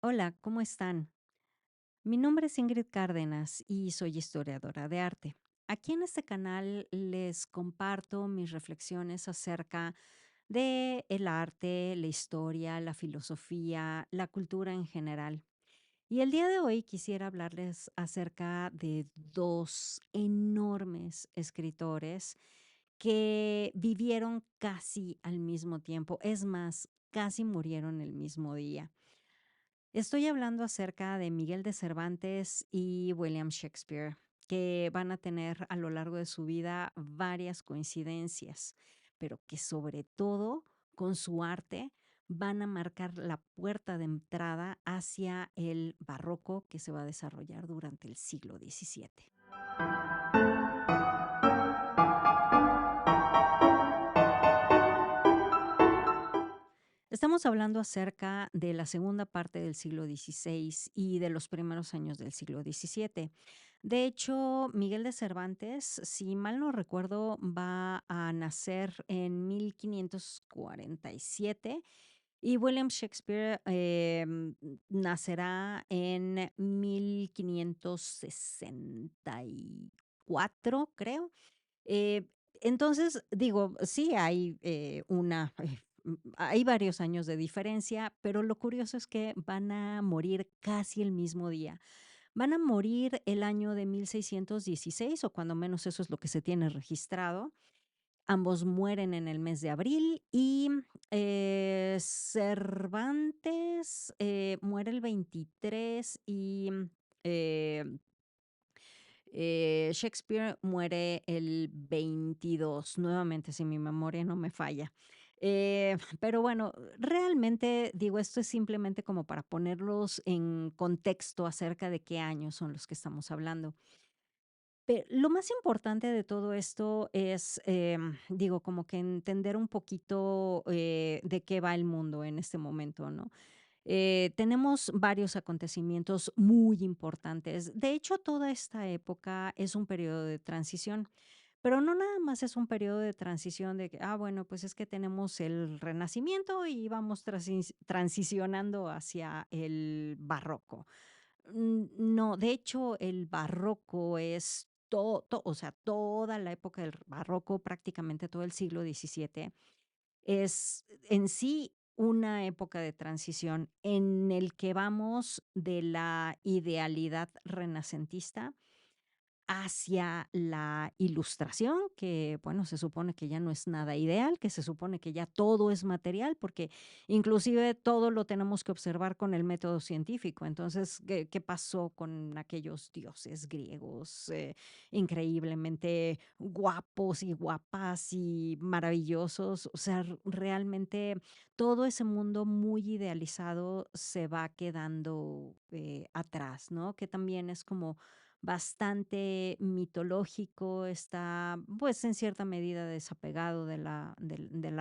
Hola, ¿cómo están? Mi nombre es Ingrid Cárdenas y soy historiadora de arte. Aquí en este canal les comparto mis reflexiones acerca de el arte, la historia, la filosofía, la cultura en general. Y el día de hoy quisiera hablarles acerca de dos enormes escritores que vivieron casi al mismo tiempo. Es más, casi murieron el mismo día. Estoy hablando acerca de Miguel de Cervantes y William Shakespeare, que van a tener a lo largo de su vida varias coincidencias, pero que sobre todo con su arte van a marcar la puerta de entrada hacia el barroco que se va a desarrollar durante el siglo XVII. Estamos hablando acerca de la segunda parte del siglo XVI y de los primeros años del siglo XVII. De hecho, Miguel de Cervantes, si mal no recuerdo, va a nacer en 1547 y William Shakespeare nacerá en 1564, creo. Eh, entonces, digo, sí hay, hay varios años de diferencia, pero lo curioso es que van a morir casi el mismo día. Van a morir el año de 1616, o cuando menos eso es lo que se tiene registrado. Ambos mueren en el mes de abril y, Cervantes, muere el 23 y, eh Shakespeare muere el 22 nuevamente, si mi memoria no me falla. Pero bueno, realmente, digo, esto es simplemente como para ponerlos en contexto acerca de qué años son los que estamos hablando. Lo más importante de todo esto es, digo, como que entender un poquito, de qué va el mundo en este momento, ¿no? Tenemos varios acontecimientos muy importantes. De hecho, toda esta época es un periodo de transición, pero no nada más es un periodo de transición de que, bueno, pues es que tenemos el Renacimiento y vamos transicionando hacia el Barroco. No, de hecho, el Barroco es todo, o sea, toda la época del Barroco, prácticamente todo el siglo XVII es en sí una época de transición en el que vamos de la idealidad renacentista hacia la ilustración, que, bueno, se supone que ya no es nada ideal, que se supone que ya todo es material, porque inclusive todo lo tenemos que observar con el método científico. Entonces, ¿qué pasó con aquellos dioses griegos, increíblemente guapos y guapas y maravillosos? O sea, realmente todo ese mundo muy idealizado se va quedando, atrás, ¿no? Que también es como bastante mitológico, está, pues, en cierta medida desapegado de la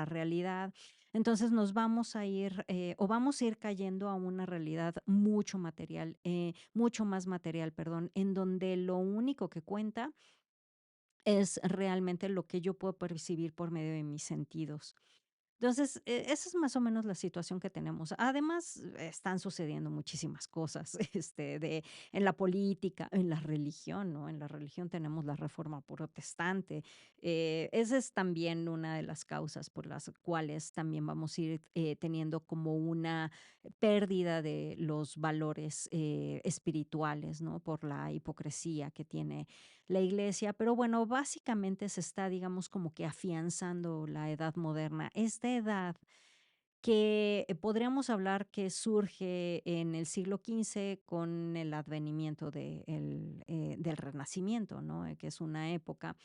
realidad. Entonces, nos vamos a ir, o vamos a ir cayendo a una realidad mucho material, mucho más material, perdón, en donde lo único que cuenta es realmente lo que yo puedo percibir por medio de mis sentidos. Entonces, esa es más o menos la situación que tenemos. Además, están sucediendo muchísimas cosas, en la política, en la religión, ¿no? En la religión tenemos la reforma protestante. Esa es también una de las causas por las cuales también vamos a ir teniendo como una pérdida de los valores espirituales, ¿no? Por la hipocresía que tiene la iglesia, pero bueno, básicamente se está, digamos, como que afianzando la edad moderna. Esta edad que podríamos hablar que surge en el siglo XV con el advenimiento del Renacimiento, ¿no? Que es una época,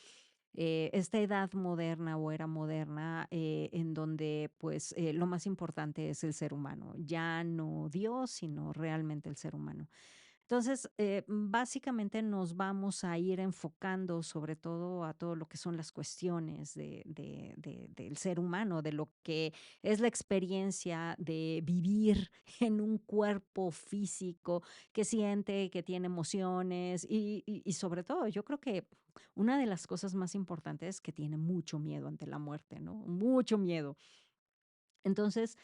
esta edad moderna o era moderna, en donde pues lo más importante es el ser humano, ya no Dios, sino realmente el ser humano. Entonces, básicamente nos vamos a ir enfocando sobre todo a todo lo que son las cuestiones del ser humano, de lo que es la experiencia de vivir en un cuerpo físico que siente, que tiene emociones y sobre todo, yo creo que una de las cosas más importantes es que tiene mucho miedo ante la muerte, ¿no? Mucho miedo. Entonces,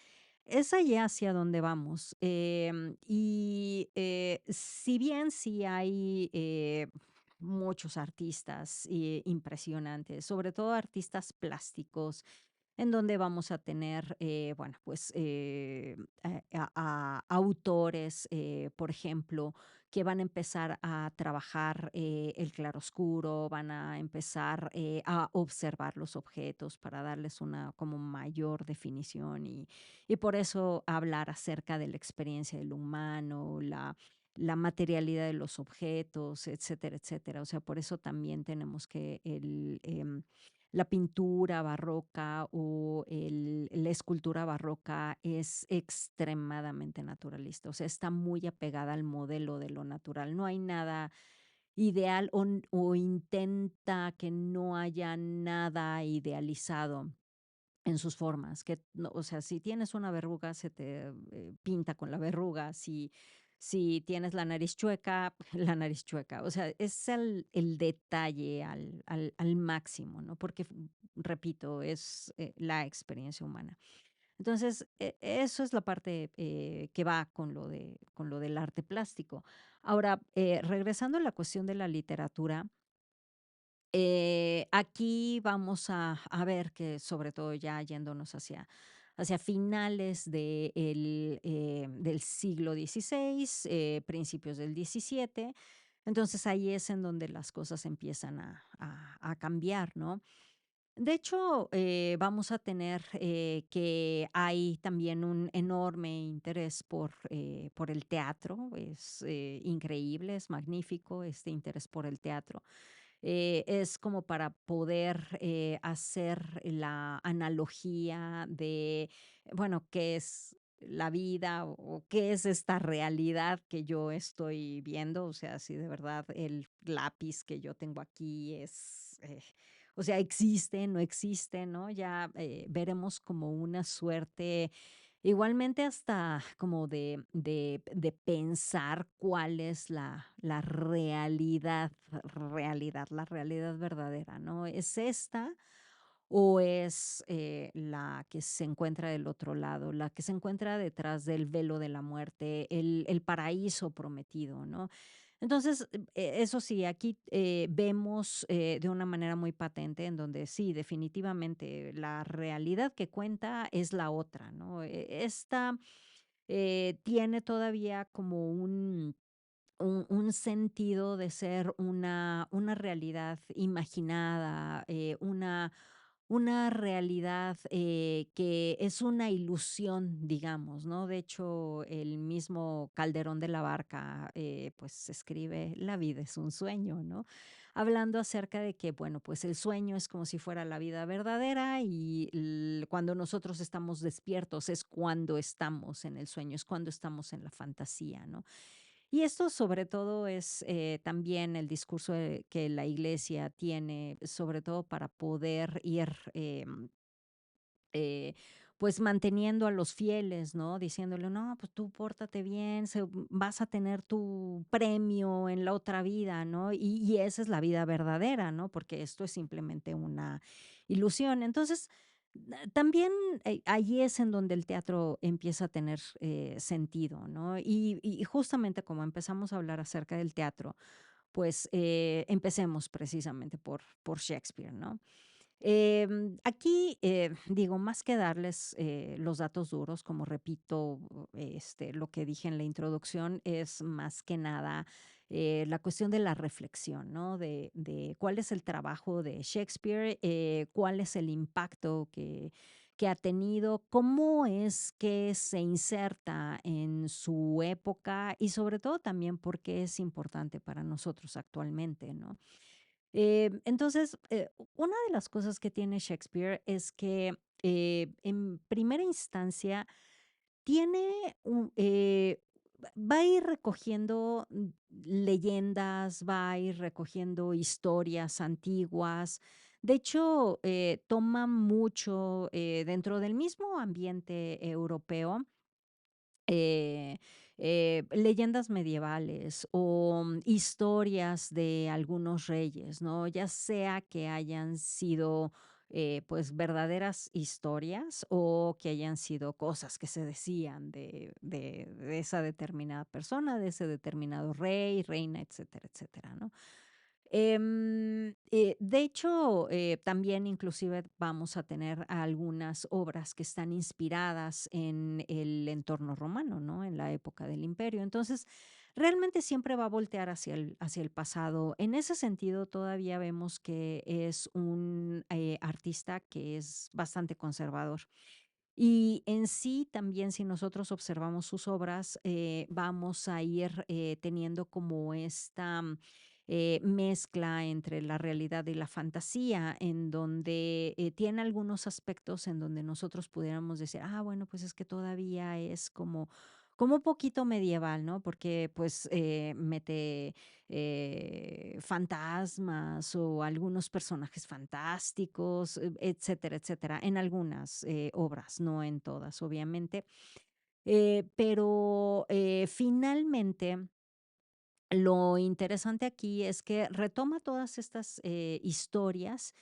Es allá hacia donde vamos. Si bien sí hay, muchos artistas, impresionantes, sobre todo artistas plásticos, en donde vamos a tener, bueno, pues, a autores, por ejemplo, que van a empezar a trabajar, el claroscuro, van a empezar, a observar los objetos para darles una como mayor definición y por eso hablar acerca de la experiencia del humano, la materialidad de los objetos, etcétera, etcétera. O sea, por eso también tenemos que la pintura barroca o la escultura barroca es extremadamente naturalista, o sea, está muy apegada al modelo de lo natural. No hay nada ideal o intenta que no haya nada idealizado en sus formas, que no, o sea, si tienes una verruga, se te, pinta con la verruga, si tienes la nariz chueca, la nariz chueca. O sea, es el detalle al máximo, ¿no? Porque, repito, es, la experiencia humana. Entonces, eso es la parte, que va con lo del arte plástico. Ahora, regresando a la cuestión de la literatura, aquí vamos a ver que, sobre todo ya yéndonos hacia finales del siglo XVI, principios del XVII. Entonces, ahí es en donde las cosas empiezan a cambiar, ¿no? De hecho, vamos a tener, que hay también un enorme interés por el teatro. Es, increíble, es magnífico este interés por el teatro. Es como para poder, hacer la analogía de, bueno, qué es la vida o qué es esta realidad que yo estoy viendo. O sea, si de verdad el lápiz que yo tengo aquí es, o sea, existe, no existe, ¿no? Ya, veremos como una suerte. Igualmente hasta como de pensar cuál es la la realidad verdadera, ¿no? ¿Es esta o es, la que se encuentra del otro lado, la que se encuentra detrás del velo de la muerte, el paraíso prometido, ¿no? Entonces, eso sí, aquí, vemos, de una manera muy patente en donde sí, definitivamente la realidad que cuenta es la otra, ¿no? Esta, tiene todavía como un sentido de ser una realidad imaginada, una realidad, que es una ilusión, digamos, ¿no? De hecho, el mismo Calderón de la Barca, pues, escribe: "La vida es un sueño", ¿no? Hablando acerca de que, bueno, pues, el sueño es como si fuera la vida verdadera y cuando nosotros estamos despiertos es cuando estamos en el sueño, es cuando estamos en la fantasía, ¿no? Y esto sobre todo es, también el discurso, que la iglesia tiene, sobre todo para poder ir, eh, pues manteniendo a los fieles, ¿no? Diciéndole, no, pues tú pórtate bien, vas a tener tu premio en la otra vida, ¿no? Y esa es la vida verdadera, ¿no? Porque esto es simplemente una ilusión. Entonces, también allí es en donde el teatro empieza a tener sentido, ¿no? Y justamente como empezamos a hablar acerca del teatro, pues empecemos precisamente por Shakespeare, ¿no? Aquí, digo, más que darles, los datos duros, como repito, lo que dije en la introducción, es más que nada, la cuestión de la reflexión, ¿no? De cuál es el trabajo de Shakespeare, cuál es el impacto que ha tenido, cómo es que se inserta en su época y sobre todo también por qué es importante para nosotros actualmente, ¿no? Entonces, una de las cosas que tiene Shakespeare es que, en primera instancia, tiene va a ir recogiendo leyendas, va a ir recogiendo historias antiguas. De hecho, toma mucho dentro del mismo ambiente europeo, eh, leyendas medievales o historias de algunos reyes, ¿no? Ya sea que hayan sido pues, verdaderas historias o que hayan sido cosas que se decían de esa determinada persona, de ese determinado rey, reina, etcétera, etcétera, ¿no? De hecho, también inclusive vamos a tener algunas obras que están inspiradas en el entorno romano, ¿no? En la época del imperio. Entonces, realmente siempre va a voltear hacia el pasado. En ese sentido, todavía vemos que es un artista que es bastante conservador. Y en sí, también, si nosotros observamos sus obras, vamos a ir, teniendo como esta, mezcla entre la realidad y la fantasía, en donde, tiene algunos aspectos en donde nosotros pudiéramos decir: "Ah, bueno, pues es que todavía es como un poquito medieval", ¿no? Porque, pues, mete fantasmas o algunos personajes fantásticos, etcétera, etcétera, en algunas obras, no en todas, obviamente. Pero finalmente, lo interesante aquí es que retoma todas estas historias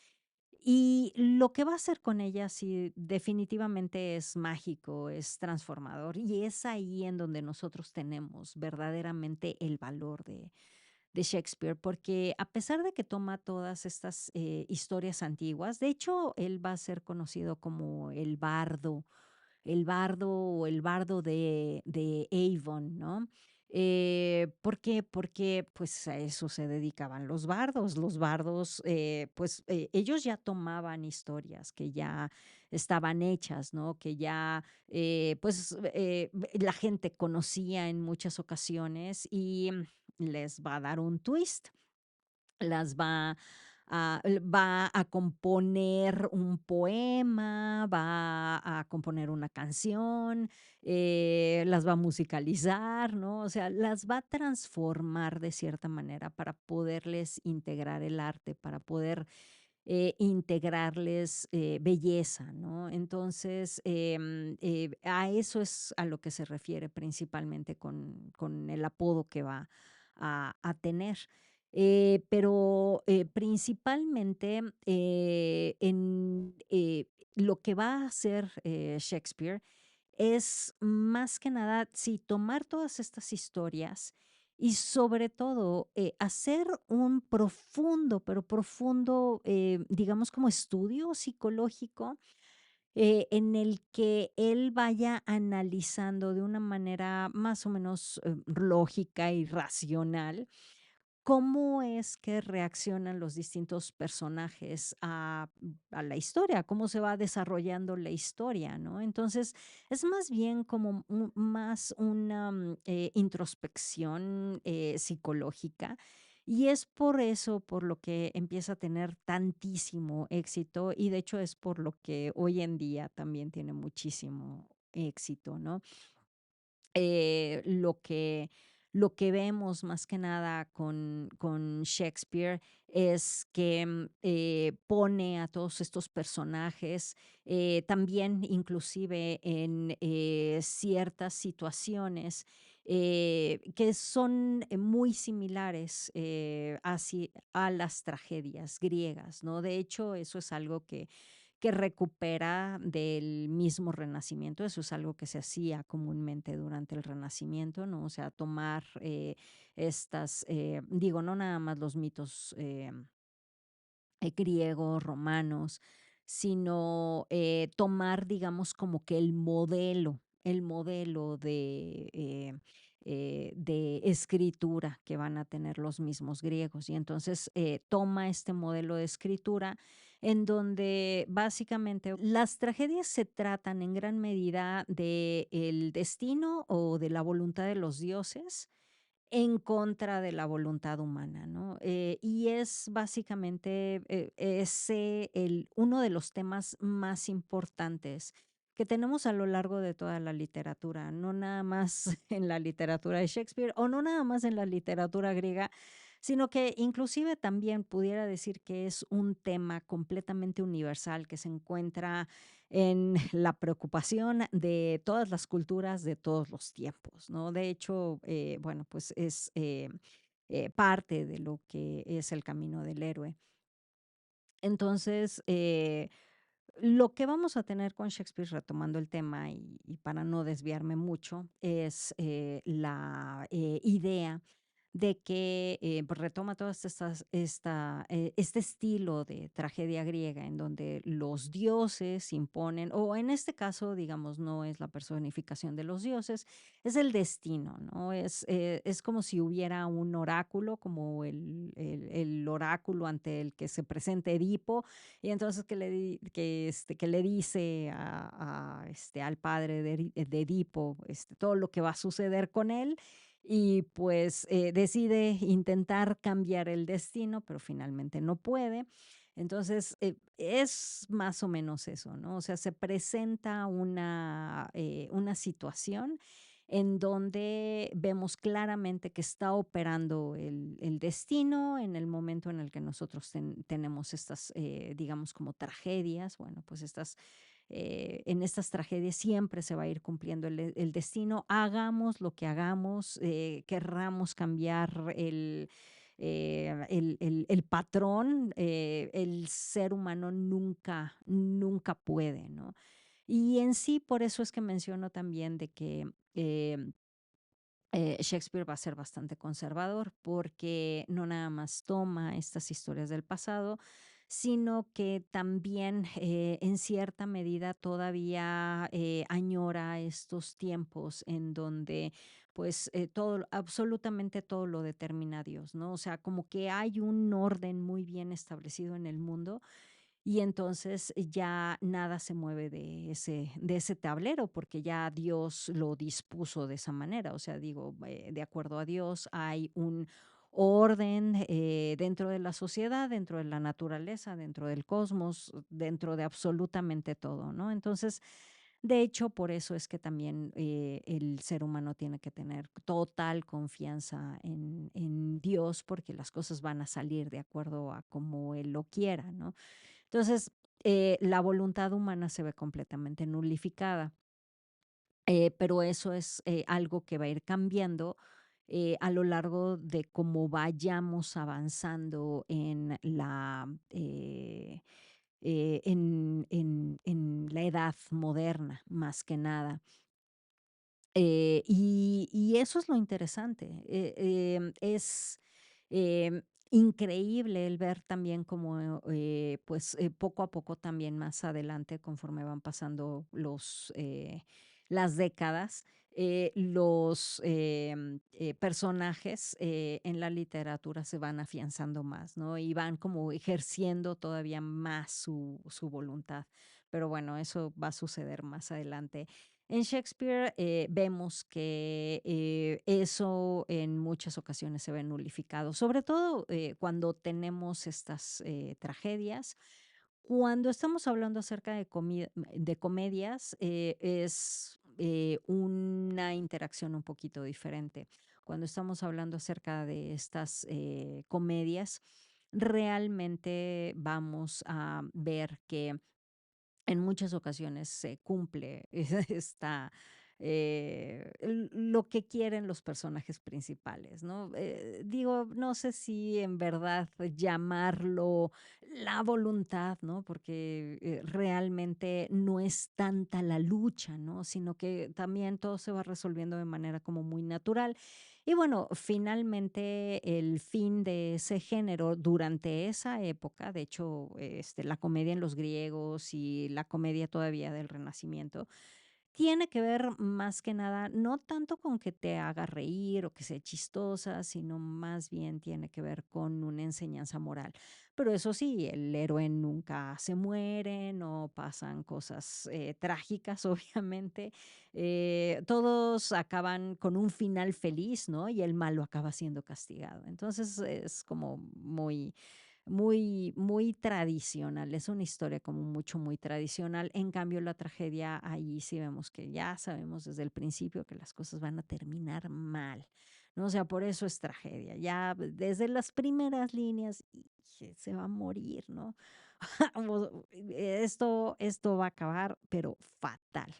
y lo que va a hacer con ellas sí, definitivamente es mágico, es transformador y es ahí en donde nosotros tenemos verdaderamente el valor de Shakespeare, porque a pesar de que toma todas estas historias antiguas, de hecho, él va a ser conocido como el bardo de Avon, ¿no? ¿Por qué? Porque pues a eso se dedicaban los bardos. Los bardos, pues ellos ya tomaban historias que ya estaban hechas, ¿no? Que ya pues la gente conocía en muchas ocasiones y les va a dar un twist, las va a componer un poema, va a componer una canción, las va a musicalizar, ¿no? O sea, las va a transformar de cierta manera para poderles integrar el arte, para poder integrarles belleza, ¿no? Entonces, a eso es a lo que se refiere principalmente con el apodo que va a tener. Pero principalmente lo que va a hacer Shakespeare es más que nada, sí, tomar todas estas historias y sobre todo hacer un profundo, pero profundo, digamos como estudio psicológico en el que él vaya analizando de una manera más o menos lógica y racional cómo es que reaccionan los distintos personajes a la historia, cómo se va desarrollando la historia, ¿no? Entonces, es más bien como más una introspección psicológica y es por eso por lo que empieza a tener tantísimo éxito y de hecho es por lo que hoy en día también tiene muchísimo éxito, ¿no? Lo que vemos más que nada con Shakespeare es que, pone a todos estos personajes, también inclusive en, ciertas situaciones, que son muy similares, a las tragedias griegas, ¿no? De hecho, eso es algo que recupera del mismo Renacimiento. Eso es algo que se hacía comúnmente durante el Renacimiento, ¿no? O sea, tomar estas, digo, no nada más los mitos griegos, romanos, sino tomar, digamos, como que el modelo de escritura que van a tener los mismos griegos. Y entonces toma este modelo de escritura en donde básicamente las tragedias se tratan en gran medida de el destino o de la voluntad de los dioses en contra de la voluntad humana, ¿no? Y es básicamente ese uno de los temas más importantes que tenemos a lo largo de toda la literatura, no nada más en la literatura de Shakespeare o no nada más en la literatura griega, sino que inclusive también pudiera decir que es un tema completamente universal que se encuentra en la preocupación de todas las culturas de todos los tiempos, ¿no? De hecho, bueno, pues es parte de lo que es el camino del héroe. Entonces, lo que vamos a tener con Shakespeare, retomando el tema y para no desviarme mucho, es, la, idea de que, pues, retoma todas este estilo de tragedia griega en donde los dioses imponen, o en este caso, digamos, no es la personificación de los dioses, es el destino, ¿no? Es como si hubiera un oráculo, como el oráculo ante el que se presenta Edipo, y entonces que le dice al padre de Edipo, todo lo que va a suceder con él, y pues, decide intentar cambiar el destino, pero finalmente no puede. Entonces, es más o menos eso, ¿no? O sea, se presenta una situación en donde vemos claramente que está operando el destino en el momento en el que nosotros tenemos estas, digamos, como tragedias. Bueno, pues en estas tragedias siempre se va a ir cumpliendo el destino, hagamos lo que hagamos, querramos cambiar el patrón, el ser humano nunca puede, ¿no? Y en sí, por eso es que menciono también de que Shakespeare va a ser bastante conservador, porque no nada más toma estas historias del pasado, sino que también, en cierta medida todavía, añora estos tiempos en donde, pues, absolutamente todo lo determina Dios, ¿no? O sea, como que hay un orden muy bien establecido en el mundo, y entonces ya nada se mueve de ese tablero, porque ya Dios lo dispuso de esa manera. O sea, digo, de acuerdo a Dios hay un orden, dentro de la sociedad, dentro de la naturaleza, dentro del cosmos, dentro de absolutamente todo, ¿no? Entonces, de hecho, por eso es que también, el ser humano tiene que tener total confianza en Dios, porque las cosas van a salir de acuerdo a como Él lo quiera, ¿no? Entonces, la voluntad humana se ve completamente nulificada, pero eso es, algo que va a ir cambiando, a lo largo de cómo vayamos avanzando en la edad moderna, más que nada. Y eso es lo interesante. Es, increíble el ver también cómo, pues, poco a poco también más adelante, conforme van pasando las décadas, personajes, en la literatura se van afianzando más, ¿no? Y van como ejerciendo todavía más su voluntad. Pero bueno, eso va a suceder más adelante. En Shakespeare, vemos que, eso en muchas ocasiones se ve nulificado, sobre todo, cuando tenemos estas, tragedias. Cuando estamos hablando acerca de comedias, es, una interacción un poquito diferente. Cuando estamos hablando acerca de estas, comedias, realmente vamos a ver que en muchas ocasiones se cumple esta, lo que quieren los personajes principales, ¿no? Digo, no sé si en verdad llamarlo la voluntad, ¿no? Porque, realmente no es tanta la lucha, ¿no? Sino que también todo se va resolviendo de manera como muy natural. Y bueno, finalmente el fin de ese género durante esa época, de hecho, la comedia en los griegos y la comedia todavía del Renacimiento, tiene que ver más que nada, no tanto con que te haga reír o que sea chistosa, sino más bien tiene que ver con una enseñanza moral. Pero eso sí, el héroe nunca se muere, no pasan cosas trágicas, obviamente. Todos acaban con un final feliz, ¿no? Y el malo acaba siendo castigado. Entonces es como muy tradicional, es una historia como muy tradicional. En cambio, la tragedia, ahí sí vemos que ya sabemos desde el principio que las cosas van a terminar mal, ¿no? O sea, por eso es tragedia. Ya desde las primeras líneas, se va a morir, ¿no? Esto va a acabar, pero fatal.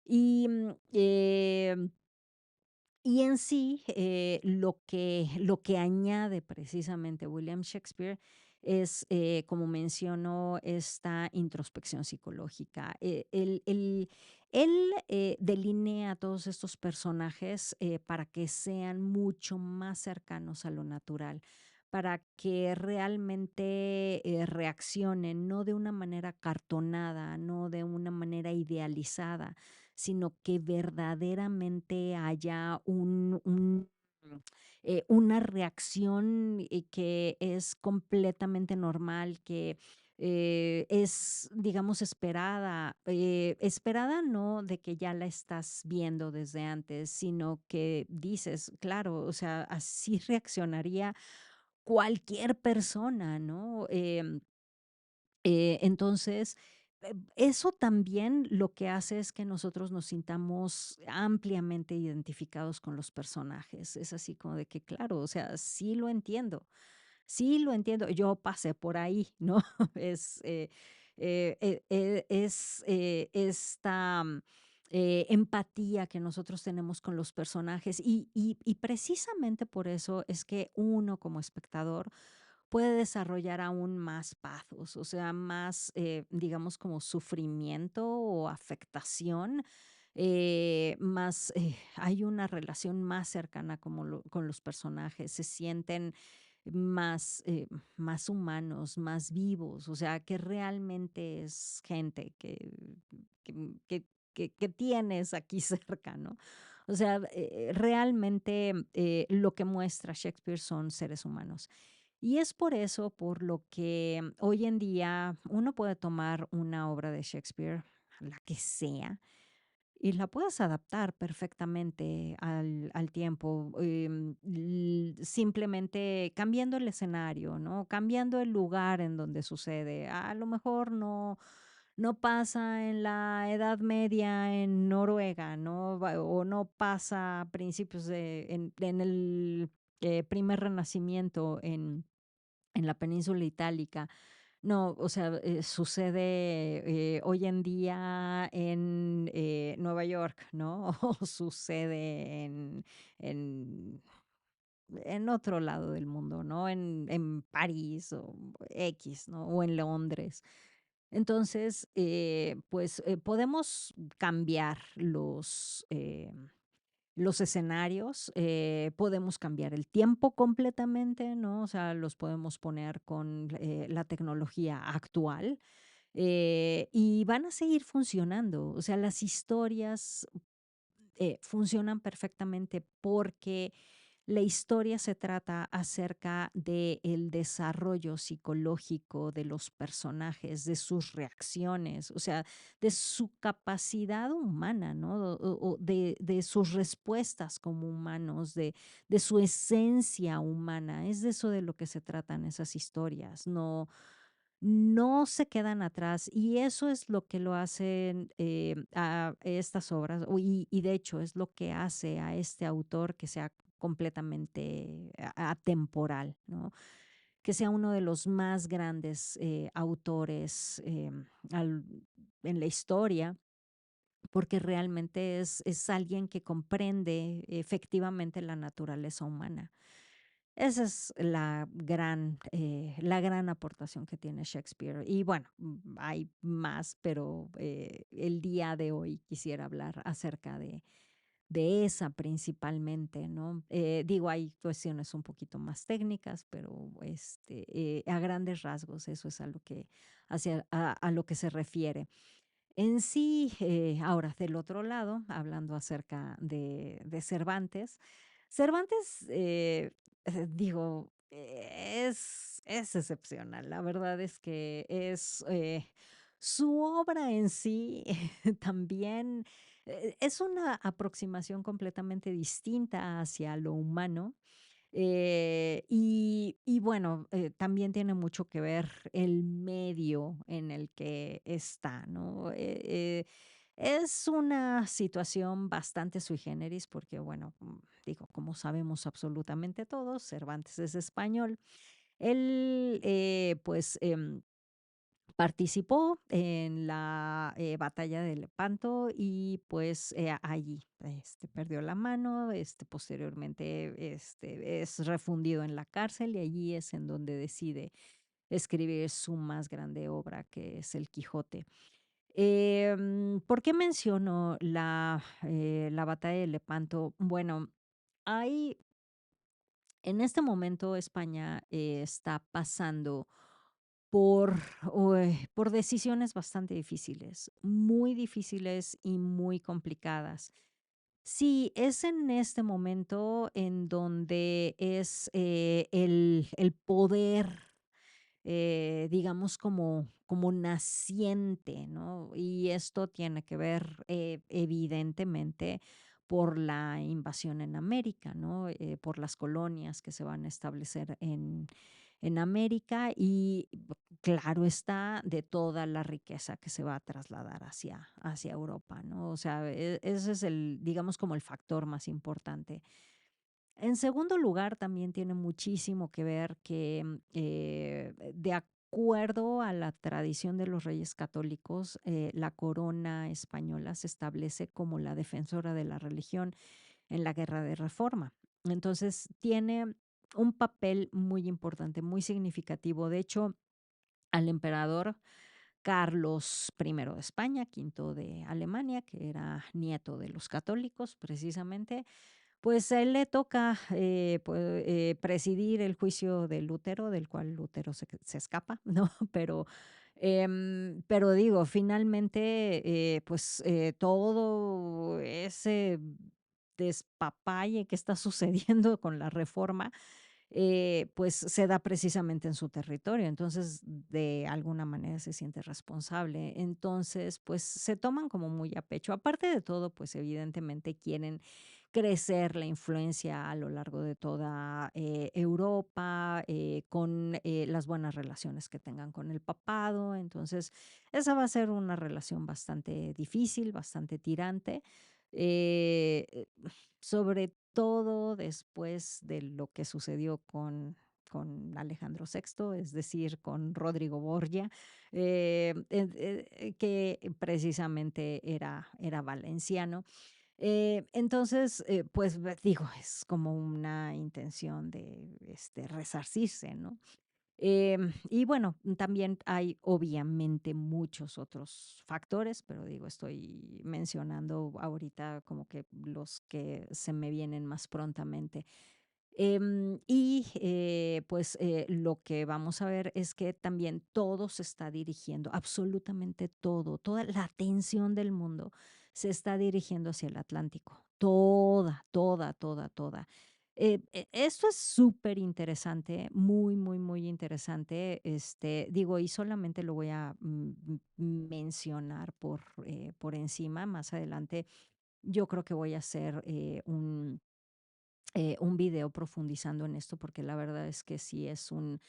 Y, y en sí, lo que añade precisamente William Shakespeare es, como menciono, esta introspección psicológica. Él delinea a todos estos personajes para que sean mucho más cercanos a lo natural, para que realmente reaccionen, no de una manera cartonada, no de una manera idealizada, sino que verdaderamente haya una reacción que es completamente normal, que es, digamos, esperada. Esperada no de que ya la estás viendo desde antes, sino que dices, claro, o sea, así reaccionaría cualquier persona, ¿no? Entonces, eso también lo que hace es que nosotros nos sintamos ampliamente identificados con los personajes. Es así como de que, claro, o sea, sí lo entiendo, yo pasé por ahí, ¿no? Es, es esta empatía que nosotros tenemos con los personajes y precisamente por eso es que uno como espectador puede desarrollar aún más pathos, o sea, más, digamos, como sufrimiento o afectación, más, hay una relación más cercana como con los personajes, se sienten más, más humanos, más vivos, o sea, que realmente es gente que tienes aquí cerca, ¿no? O sea, realmente lo que muestra Shakespeare son seres humanos. Y es por eso por lo que hoy en día uno puede tomar una obra de Shakespeare, la que sea, y la puedes adaptar perfectamente al tiempo, simplemente cambiando el escenario, ¿no? Cambiando el lugar en donde sucede. A lo mejor no pasa en la Edad Media en Noruega, ¿no? O no pasa a principios en el primer Renacimiento en la península itálica. No, o sea, sucede, hoy en día en, Nueva York, ¿no? O sucede en en otro lado del mundo, ¿no? En París o X, ¿no? O en Londres. Entonces, pues, podemos cambiar los escenarios, podemos cambiar el tiempo completamente, ¿no? O sea, los podemos poner con, la tecnología actual, y van a seguir funcionando. O sea, las historias, funcionan perfectamente porque la historia se trata acerca del desarrollo psicológico de los personajes, de sus reacciones, o sea, de su capacidad humana, ¿no? O de sus respuestas como humanos, de su esencia humana. Es de eso de lo que se tratan esas historias, no se quedan atrás y eso es lo que lo hacen a estas obras y de hecho es lo que hace a este autor que sea completamente atemporal, ¿no? Que sea uno de los más grandes autores en la historia, porque realmente es alguien que comprende efectivamente la naturaleza humana. Esa es la gran aportación que tiene Shakespeare. Y bueno, hay más, pero el día de hoy quisiera hablar acerca de esa principalmente, ¿no? Digo, hay cuestiones un poquito más técnicas, pero a grandes rasgos eso es a lo que, a lo que se refiere. En sí, ahora del otro lado, hablando acerca de Cervantes, Cervantes, digo, es excepcional. La verdad es que es, su obra en sí también, es una aproximación completamente distinta hacia lo humano. Y bueno, también tiene mucho que ver el medio en el que está, ¿no? Es una situación bastante sui generis porque, bueno, digo, como sabemos absolutamente todos, Cervantes es español. Él, pues, participó en la, batalla de Lepanto y, pues, allí, perdió la mano, posteriormente, es refundido en la cárcel y allí es en donde decide escribir su más grande obra, que es El Quijote. ¿Por qué menciono la batalla de Lepanto? Bueno, hay en este momento España, está pasando por, por decisiones bastante difíciles y muy complicadas. Sí, es en este momento en donde es, el poder, digamos, como naciente, ¿no? Y esto tiene que ver, evidentemente, por la invasión en América, ¿no? Por las colonias que se van a establecer en América y, claro está, de toda la riqueza que se va a trasladar hacia Europa, ¿no? O sea, ese es el, digamos, como el factor más importante. En segundo lugar, también tiene muchísimo que ver que, de acuerdo a la tradición de los reyes católicos, la corona española se establece como la defensora de la religión en la Guerra de Reforma. Entonces, tiene un papel muy importante, muy significativo. De hecho, al emperador Carlos I de España, quinto de Alemania, que era nieto de los católicos precisamente, pues a él le toca, presidir el juicio de Lutero, del cual Lutero se escapa, ¿no? Pero digo, finalmente, pues, todo ese despapalle que está sucediendo con la reforma, pues, se da precisamente en su territorio. Entonces, de alguna manera se siente responsable. Entonces, pues, se toman como muy a pecho. Aparte de todo, pues, evidentemente quieren crecer la influencia a lo largo de toda, Europa, con, las buenas relaciones que tengan con el papado. Entonces, esa va a ser una relación bastante difícil, bastante tirante, eh, sobre todo después de lo que sucedió con Alejandro VI, es decir, con Rodrigo Borgia, que precisamente era valenciano. Entonces, pues, digo, es como una intención de, resarcirse, ¿no? Y bueno, también hay obviamente muchos otros factores, pero digo, estoy mencionando ahorita como que los que se me vienen más prontamente. Pues, lo que vamos a ver es que también todo se está dirigiendo, absolutamente todo, toda la atención del mundo se está dirigiendo hacia el Atlántico, toda, toda, toda, toda. Esto es súper interesante, muy, muy, muy interesante. Digo, y solamente lo voy a mencionar por encima. Más adelante, yo creo que voy a hacer un video profundizando en esto, porque la verdad es que sí es un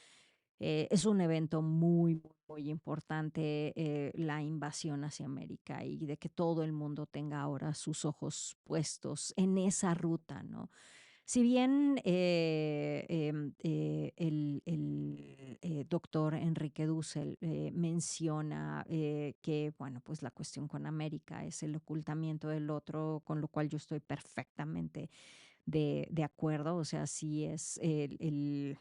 evento muy, muy, muy importante, la invasión hacia América y de que todo el mundo tenga ahora sus ojos puestos en esa ruta, ¿no? Si bien doctor Enrique Dussel menciona que, bueno, pues la cuestión con América es el ocultamiento del otro, con lo cual yo estoy perfectamente de acuerdo, o sea, sí es el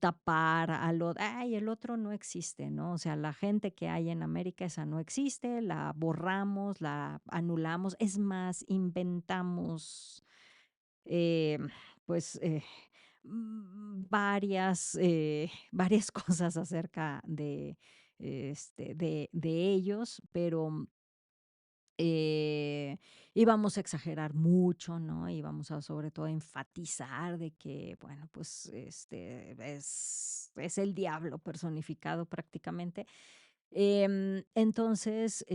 tapar al otro, ay, el otro no existe, ¿no? O sea, la gente que hay en América, esa no existe, la borramos, la anulamos, es más, inventamos, eh, pues, varias cosas acerca de ellos, pero y vamos a exagerar mucho, ¿no? Y vamos a, sobre todo, enfatizar de que, bueno, pues, es el diablo personificado prácticamente. Entonces,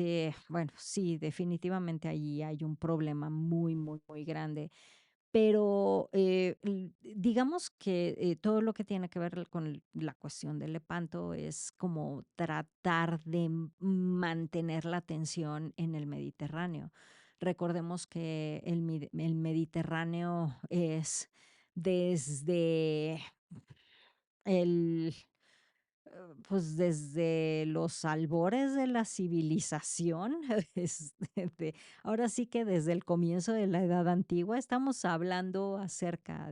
bueno, sí, definitivamente ahí hay un problema muy, muy, muy grande. Pero, digamos que, todo lo que tiene que ver con la cuestión del Lepanto es como tratar de mantener la atención en el Mediterráneo. Recordemos que el Mediterráneo es desde el pues desde los albores de la civilización, ahora sí que desde el comienzo de la Edad Antigua estamos hablando acerca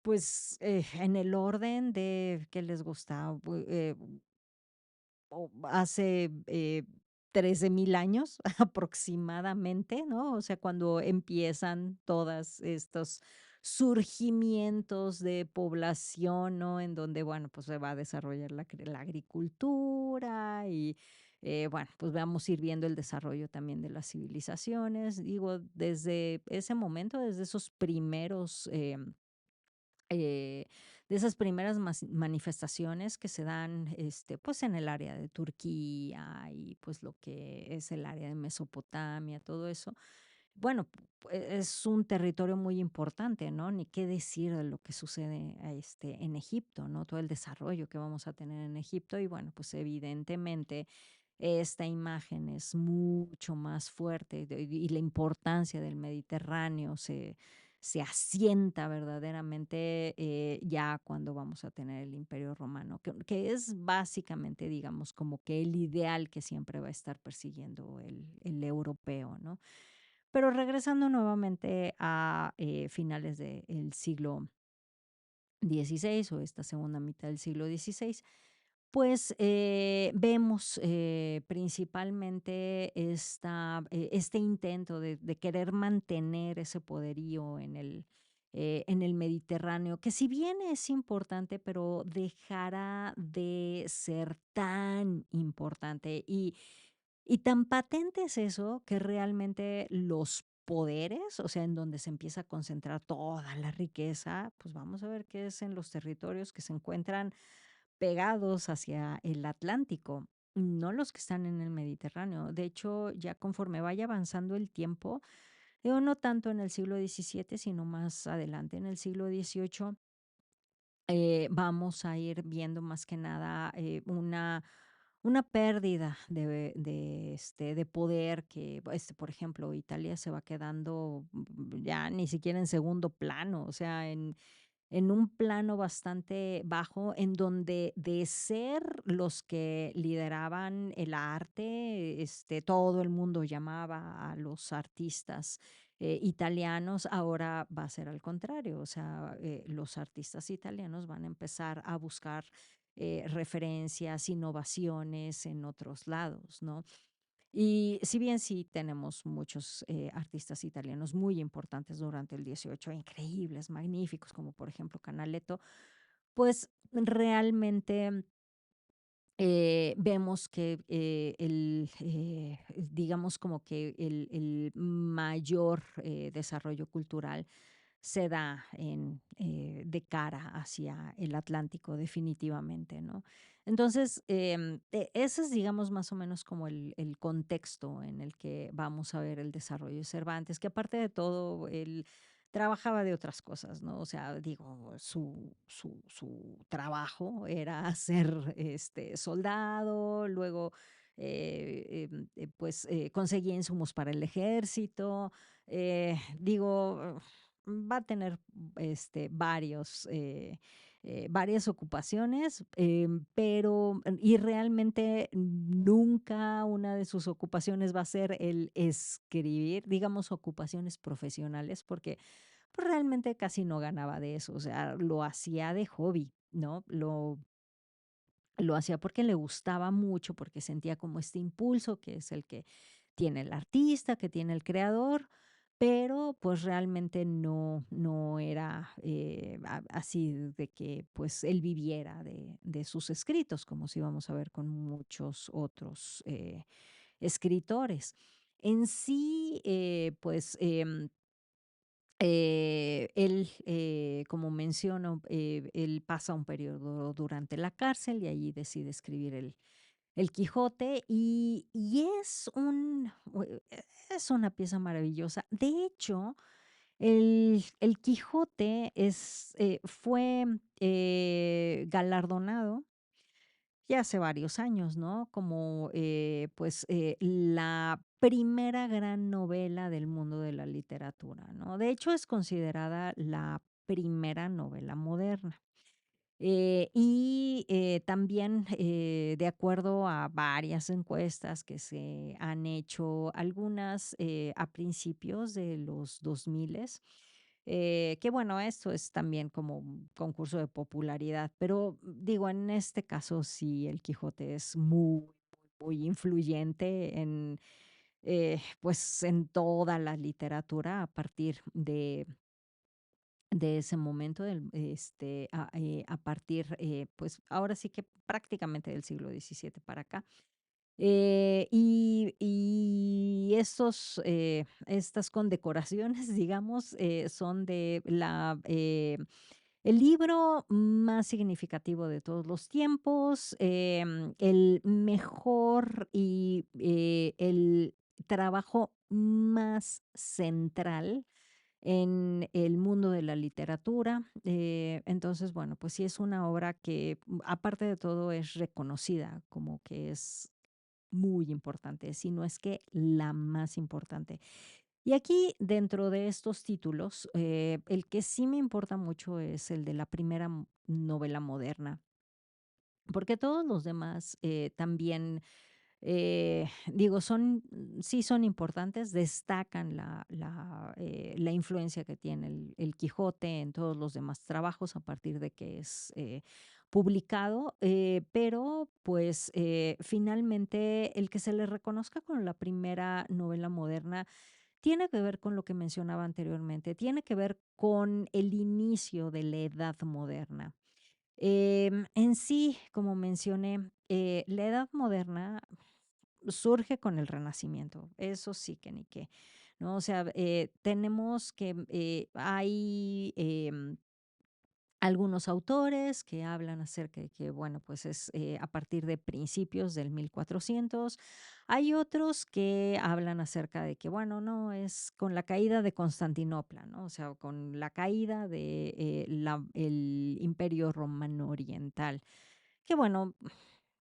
Pues, en el orden de, ¿qué les gusta? O hace, 13,000 años aproximadamente, ¿no? O sea, cuando empiezan todas estos surgimientos de población, ¿no? En donde, bueno, pues se va a desarrollar la agricultura y, bueno, pues vamos a ir viendo el desarrollo también de las civilizaciones. Digo, desde ese momento, desde esos primeros, eh, de esas primeras manifestaciones que se dan, pues en el área de Turquía y pues lo que es el área de Mesopotamia, todo eso. Bueno, es un territorio muy importante, ¿no? Ni qué decir de lo que sucede en Egipto, ¿no? Todo el desarrollo que vamos a tener en Egipto y bueno, pues evidentemente esta imagen es mucho más fuerte y la importancia del Mediterráneo se asienta verdaderamente ya cuando vamos a tener el Imperio Romano, que es básicamente, digamos, como que el ideal que siempre va a estar persiguiendo el europeo, ¿no? Pero regresando nuevamente a finales del siglo XVI o esta segunda mitad del siglo XVI, pues, vemos, principalmente este intento de querer mantener ese poderío en el Mediterráneo, que si bien es importante, pero dejará de ser tan importante. Y tan patente es eso, que realmente los poderes, o sea, en donde se empieza a concentrar toda la riqueza, pues, vamos a ver que es en los territorios que se encuentran pegados hacia el Atlántico, no los que están en el Mediterráneo. De hecho, ya conforme vaya avanzando el tiempo, digo, no tanto en el siglo XVII, sino más adelante en el siglo XVIII, vamos a ir viendo más que nada una pérdida de poder que, por ejemplo, Italia se va quedando ya ni siquiera en segundo plano, o sea, en un plano bastante bajo, en donde de ser los que lideraban el arte, todo el mundo llamaba a los artistas italianos, ahora va a ser al contrario, o sea, los artistas italianos van a empezar a buscar referencias, innovaciones en otros lados, ¿no? Y si bien sí tenemos muchos artistas italianos muy importantes durante el 18, increíbles, magníficos, como por ejemplo Canaletto, pues realmente vemos que digamos como que el mayor desarrollo cultural se da de cara hacia el Atlántico definitivamente, ¿no? Entonces, ese es, digamos, más o menos como el contexto en el que vamos a ver el desarrollo de Cervantes, que aparte de todo, él trabajaba de otras cosas, ¿no? O sea, digo, su trabajo era ser soldado, luego pues conseguía insumos para el ejército, digo, va a tener, varias ocupaciones, pero y realmente nunca una de sus ocupaciones va a ser el escribir, digamos, ocupaciones profesionales, porque, pues, realmente casi no ganaba de eso, o sea, lo hacía de hobby, ¿no? Lo hacía porque le gustaba mucho, porque sentía como este impulso, que es el que tiene el artista, que tiene el creador, pero, pues, realmente no era, así de que, pues, él viviera de sus escritos, como sí vamos a ver con muchos otros, escritores. En sí, pues, él, como menciono, él pasa un periodo durante la cárcel y allí decide escribir el Quijote y es una pieza maravillosa. De hecho, el Quijote fue galardonado ya hace varios años, ¿no? Como pues la primera gran novela del mundo de la literatura, ¿no? De hecho, es considerada la primera novela moderna. También, de acuerdo a varias encuestas que se han hecho, algunas a principios de los 2000, Que bueno, esto es también como un concurso de popularidad, pero digo, en este caso sí, el Quijote es muy, muy influyente en, pues, en toda la literatura a partir de ese momento, a partir, pues, ahora sí que prácticamente del siglo XVII para acá. Y estas condecoraciones, digamos, son de el libro más significativo de todos los tiempos, el mejor y, el trabajo más central en el mundo de la literatura. Entonces, bueno, pues sí es una obra que, aparte de todo, es reconocida como que es muy importante, si no es que la más importante. Y aquí, dentro de estos títulos, el que sí me importa mucho es el de la primera novela moderna, porque todos los demás también digo, sí son importantes, destacan la influencia que tiene el Quijote en todos los demás trabajos a partir de que es publicado, pero pues finalmente el que se le reconozca con la primera novela moderna tiene que ver con lo que mencionaba anteriormente, tiene que ver con el inicio de la edad moderna. En sí, como mencioné, la edad moderna surge con el Renacimiento, eso sí que ni qué, ¿no? O sea, tenemos que, hay algunos autores que hablan acerca de que, bueno, pues es a partir de principios del 1400. Hay otros que hablan acerca de que, bueno, no, es con la caída de Constantinopla, ¿no? O sea, con la caída de el Imperio Romano Oriental, que bueno,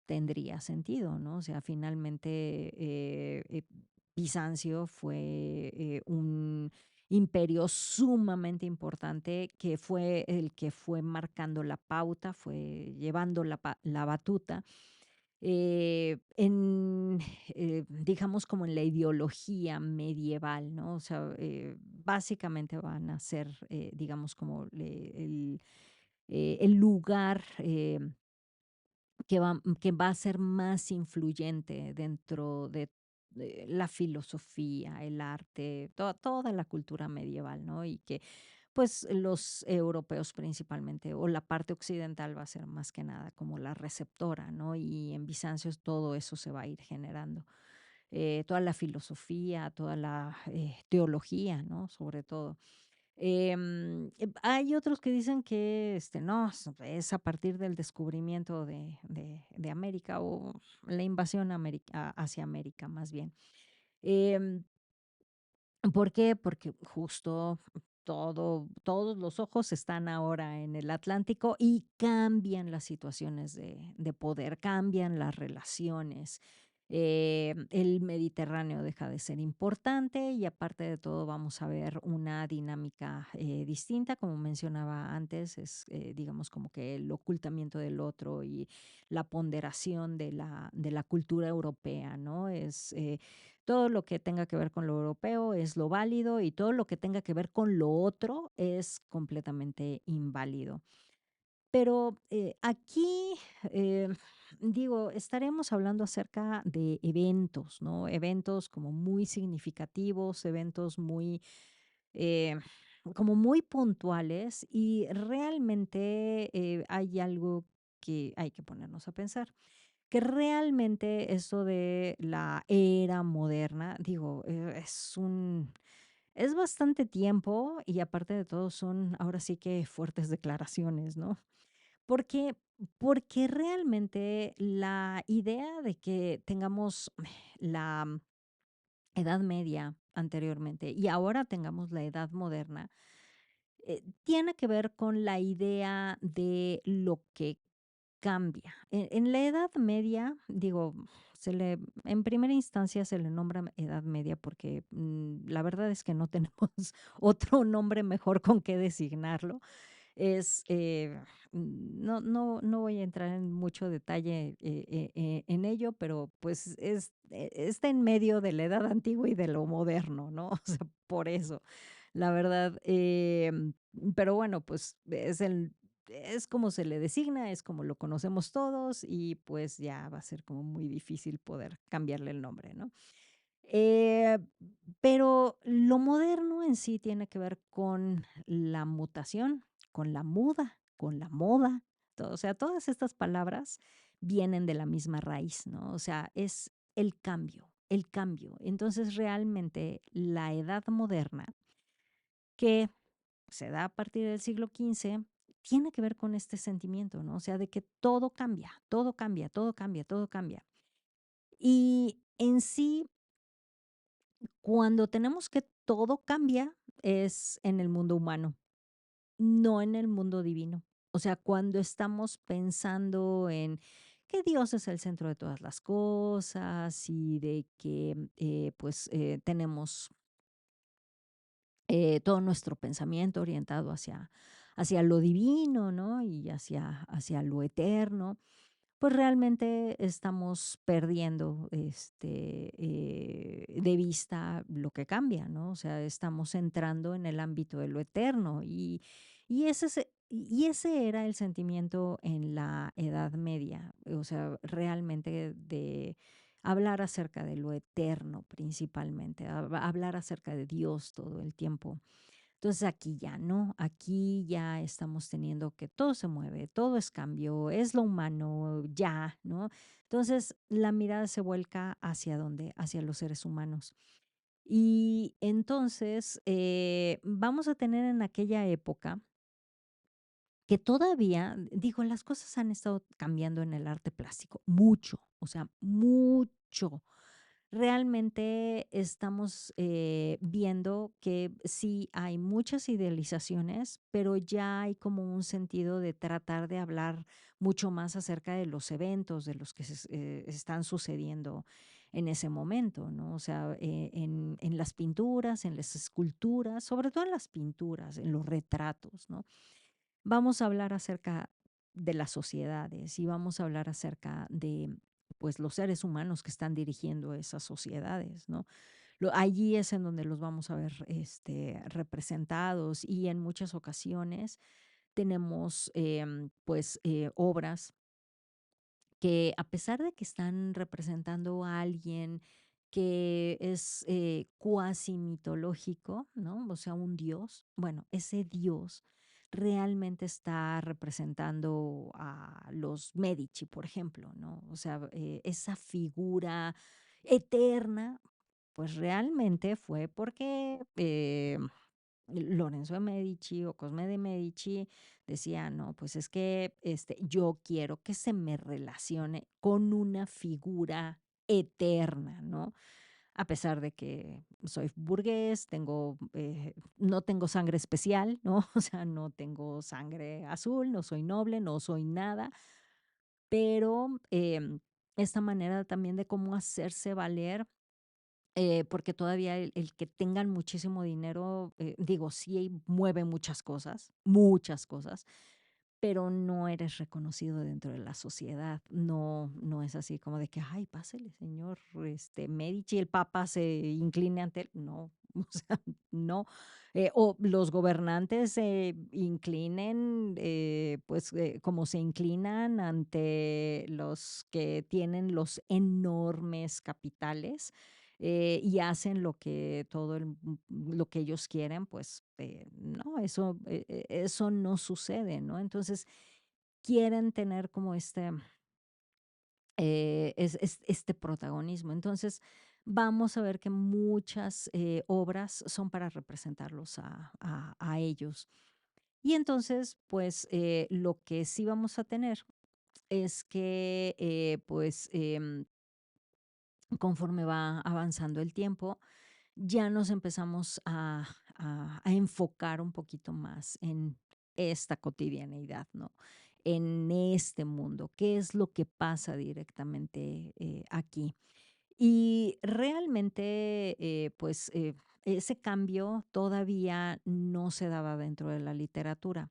tendría sentido, ¿no? O sea, finalmente Bizancio fue un imperio sumamente importante que fue el que fue marcando la pauta, fue llevando la batuta en, digamos, como en la ideología medieval, ¿no? O sea, básicamente van a ser, digamos, como el lugar que va a ser más influyente dentro de la filosofía, el arte, toda la cultura medieval, ¿no? Y que pues los europeos principalmente, o la parte occidental va a ser más que nada como la receptora, ¿no? Y en Bizancio todo eso se va a ir generando. Toda la filosofía, toda la teología, ¿no? Sobre todo. Hay otros que dicen que no, es a partir del descubrimiento de América o la invasión hacia América, más bien. Em, ¿Por qué? Porque justo todos los ojos están ahora en el Atlántico y cambian las situaciones de poder, cambian las relaciones. El Mediterráneo deja de ser importante y aparte de todo vamos a ver una dinámica distinta, como mencionaba antes, es digamos como que el ocultamiento del otro y la ponderación de la cultura europea, ¿no? Todo lo que tenga que ver con lo europeo es lo válido y todo lo que tenga que ver con lo otro es completamente inválido. Pero aquí, eh, digo, estaremos hablando acerca de eventos, ¿no? Eventos como muy significativos, eventos eh, como muy puntuales y realmente hay algo que hay que ponernos a pensar que realmente eso de la era moderna, digo, es bastante tiempo y aparte de todo son ahora sí que fuertes declaraciones, ¿no? Porque, porque realmente la idea de que tengamos la Edad Media anteriormente y ahora tengamos la Edad Moderna, tiene que ver con la idea de lo que cambia. En la Edad Media, digo, en primera instancia se le nombra Edad Media porque la verdad es que no tenemos otro nombre mejor con que designarlo. Es, no voy a entrar en mucho detalle en ello, pero pues está en medio de la Edad Antigua y de lo moderno, ¿no? O sea, por eso. la verdad, pero bueno, pues es como se le designa, es como lo conocemos todos y pues ya va a ser como muy difícil poder cambiarle el nombre, ¿no? Eh, pero lo moderno en sí tiene que ver con la mutación, con la muda, con la moda, todo, o sea, todas estas palabras vienen de la misma raíz, ¿no? O sea, es el cambio, el cambio. Entonces, realmente la edad moderna, que se da a partir del siglo XV, tiene que ver con este sentimiento, ¿no? O sea, de que todo cambia, todo cambia, todo cambia, todo cambia. Y en sí, cuando tenemos que todo cambia, es en el mundo humano, no en el mundo divino. O sea, cuando estamos pensando en que Dios es el centro de todas las cosas y de que, pues, tenemos todo nuestro pensamiento orientado hacia lo divino, ¿no? Y hacia lo eterno, pues realmente estamos perdiendo, de vista lo que cambia, ¿no? O sea, estamos entrando en el ámbito de lo eterno y ese era el sentimiento en la Edad Media, o sea, realmente de hablar acerca de lo eterno principalmente, hablar acerca de Dios todo el tiempo. Entonces aquí ya no, aquí ya estamos teniendo que todo se mueve, todo es cambio, es lo humano, ya, ¿no? Entonces la mirada se vuelca hacia dónde, hacia los seres humanos. Y entonces vamos a tener en aquella época que todavía, digo, las cosas han estado cambiando en el arte plástico, mucho, o sea, mucho. Realmente estamos, viendo que sí hay muchas idealizaciones, pero ya hay como un sentido de tratar de hablar mucho más acerca de los eventos, de los que están sucediendo en ese momento, ¿no? O sea, en las pinturas, en las esculturas, sobre todo en las pinturas, en los retratos, ¿no? Vamos a hablar acerca de las sociedades y vamos a hablar acerca de, pues, los seres humanos que están dirigiendo esas sociedades, ¿no? Allí es en donde los vamos a ver, representados y en muchas ocasiones tenemos, pues, obras que a pesar de que están representando a alguien que es cuasi mitológico, ¿no? O sea, un dios, bueno, ese dios realmente está representando a los Medici, por ejemplo, ¿no? O sea, esa figura eterna, pues realmente fue porque Lorenzo de Medici o Cosme de Medici decía, no, pues es que yo quiero que se me relacione con una figura eterna, ¿no? A pesar de que soy burgués, no tengo sangre especial, ¿no? O sea, no tengo sangre azul, no soy noble, no soy nada, pero esta manera también de cómo hacerse valer porque todavía el que tengan muchísimo dinero, digo, sí mueve muchas cosas, pero no eres reconocido dentro de la sociedad. No, no es así como de que, ay, pásele, señor, Medici, el Papa se incline ante él. No, o sea, no. O los gobernantes se inclinen, pues, como se inclinan ante los que tienen los enormes capitales y hacen lo que ellos quieren, pues no, eso no sucede, ¿no? Entonces quieren tener como este protagonismo. Entonces vamos a ver que muchas obras son para representarlos a ellos. Y entonces, pues lo que sí vamos a tener es que, pues, conforme va avanzando el tiempo, ya nos empezamos a enfocar un poquito más en esta cotidianeidad, ¿no? En este mundo, qué es lo que pasa directamente aquí. Y realmente, pues, ese cambio todavía no se daba dentro de la literatura.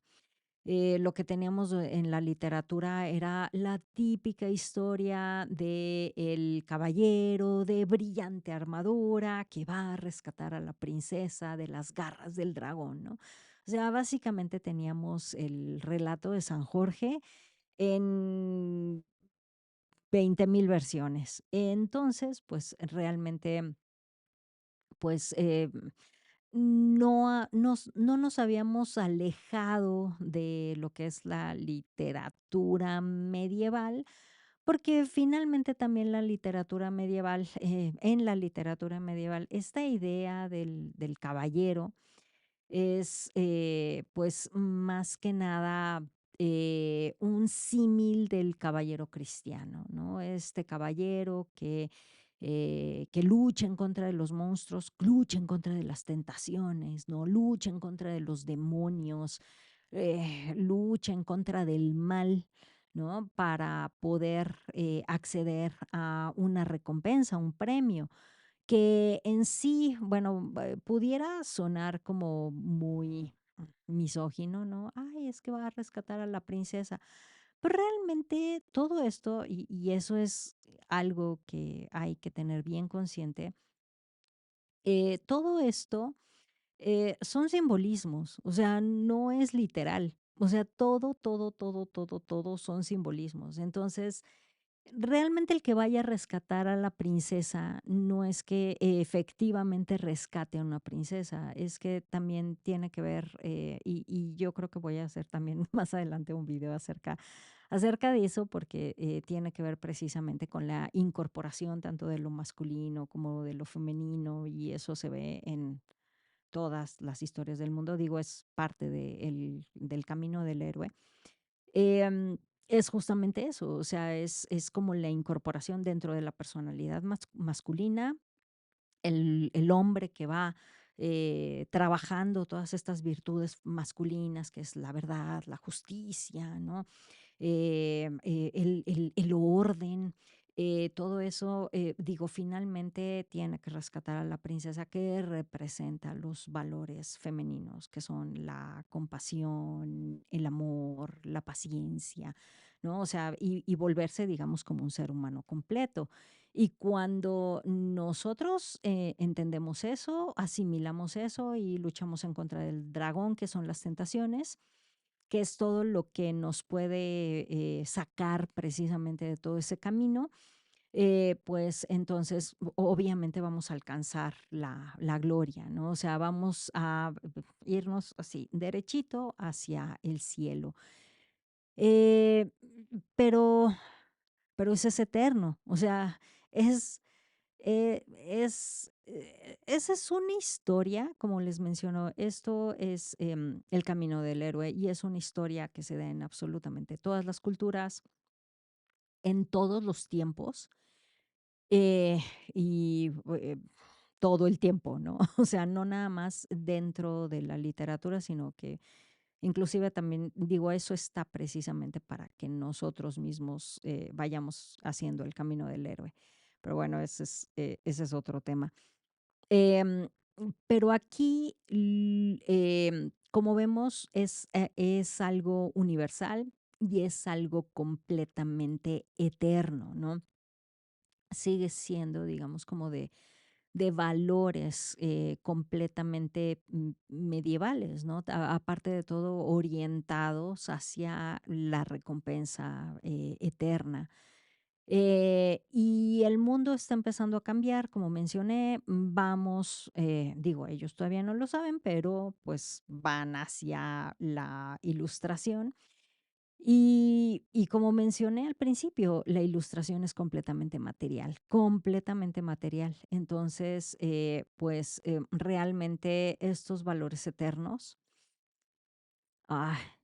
Lo que teníamos en la literatura era la típica historia de el caballero de brillante armadura que va a rescatar a la princesa de las garras del dragón, ¿no? O sea, básicamente teníamos el relato de San Jorge en 20,000 versiones. Entonces, pues realmente, pues no nos habíamos alejado de lo que es la literatura medieval, porque finalmente también la literatura medieval, en la literatura medieval, esta idea del caballero es, pues, más que nada, un símil del caballero cristiano, ¿no? Este caballero que lucha en contra de los monstruos, lucha en contra de las tentaciones, ¿no? Lucha en contra de los demonios, lucha en contra del mal, ¿no? Para poder, acceder a una recompensa, un premio. Que en sí, bueno, pudiera sonar como muy misógino, ¿no? Ay, es que va a rescatar a la princesa. Pero realmente todo esto, y eso es algo que hay que tener bien consciente, todo esto son simbolismos, o sea, no es literal. O sea, todo son simbolismos. Entonces, realmente el que vaya a rescatar a la princesa no es que efectivamente rescate a una princesa, es que también tiene que ver, y yo creo que voy a hacer también más adelante un video acerca de eso, porque tiene que ver precisamente con la incorporación tanto de lo masculino como de lo femenino, y eso se ve en todas las historias del mundo. Digo, es parte del camino del héroe. Es justamente eso, o sea, es como la incorporación dentro de la personalidad masculina, el hombre que va, trabajando todas estas virtudes masculinas, que es la verdad, la justicia, ¿no? El orden, todo eso, digo, finalmente tiene que rescatar a la princesa que representa los valores femeninos, que son la compasión, el amor, la paciencia, ¿no? O sea, y volverse, digamos, como un ser humano completo. Y cuando nosotros entendemos eso, asimilamos eso y luchamos en contra del dragón, que son las tentaciones, que es todo lo que nos puede sacar precisamente de todo ese camino, pues entonces obviamente vamos a alcanzar la gloria, ¿no? O sea, vamos a irnos así, derechito hacia el cielo. Eh, pero, pero ese es eterno, o sea, es, esa es una historia, como les menciono, esto es el camino del héroe y es una historia que se da en absolutamente todas las culturas, en todos los tiempos eh, y todo el tiempo, ¿no? O sea, no nada más dentro de la literatura, sino que inclusive también, digo, eso está precisamente para que nosotros mismos vayamos haciendo el camino del héroe. Pero bueno, ese es otro tema. Em, pero aquí, como vemos, es algo universal y es algo completamente eterno, ¿no? Sigue siendo, digamos, como de valores completamente medievales, ¿no? Aparte de todo, orientados hacia la recompensa eterna. Y el mundo está empezando a cambiar, como mencioné, vamos, digo, ellos todavía no lo saben, pero pues van hacia la ilustración. Y como mencioné al principio, la ilustración es completamente material. Entonces, pues realmente estos valores eternos,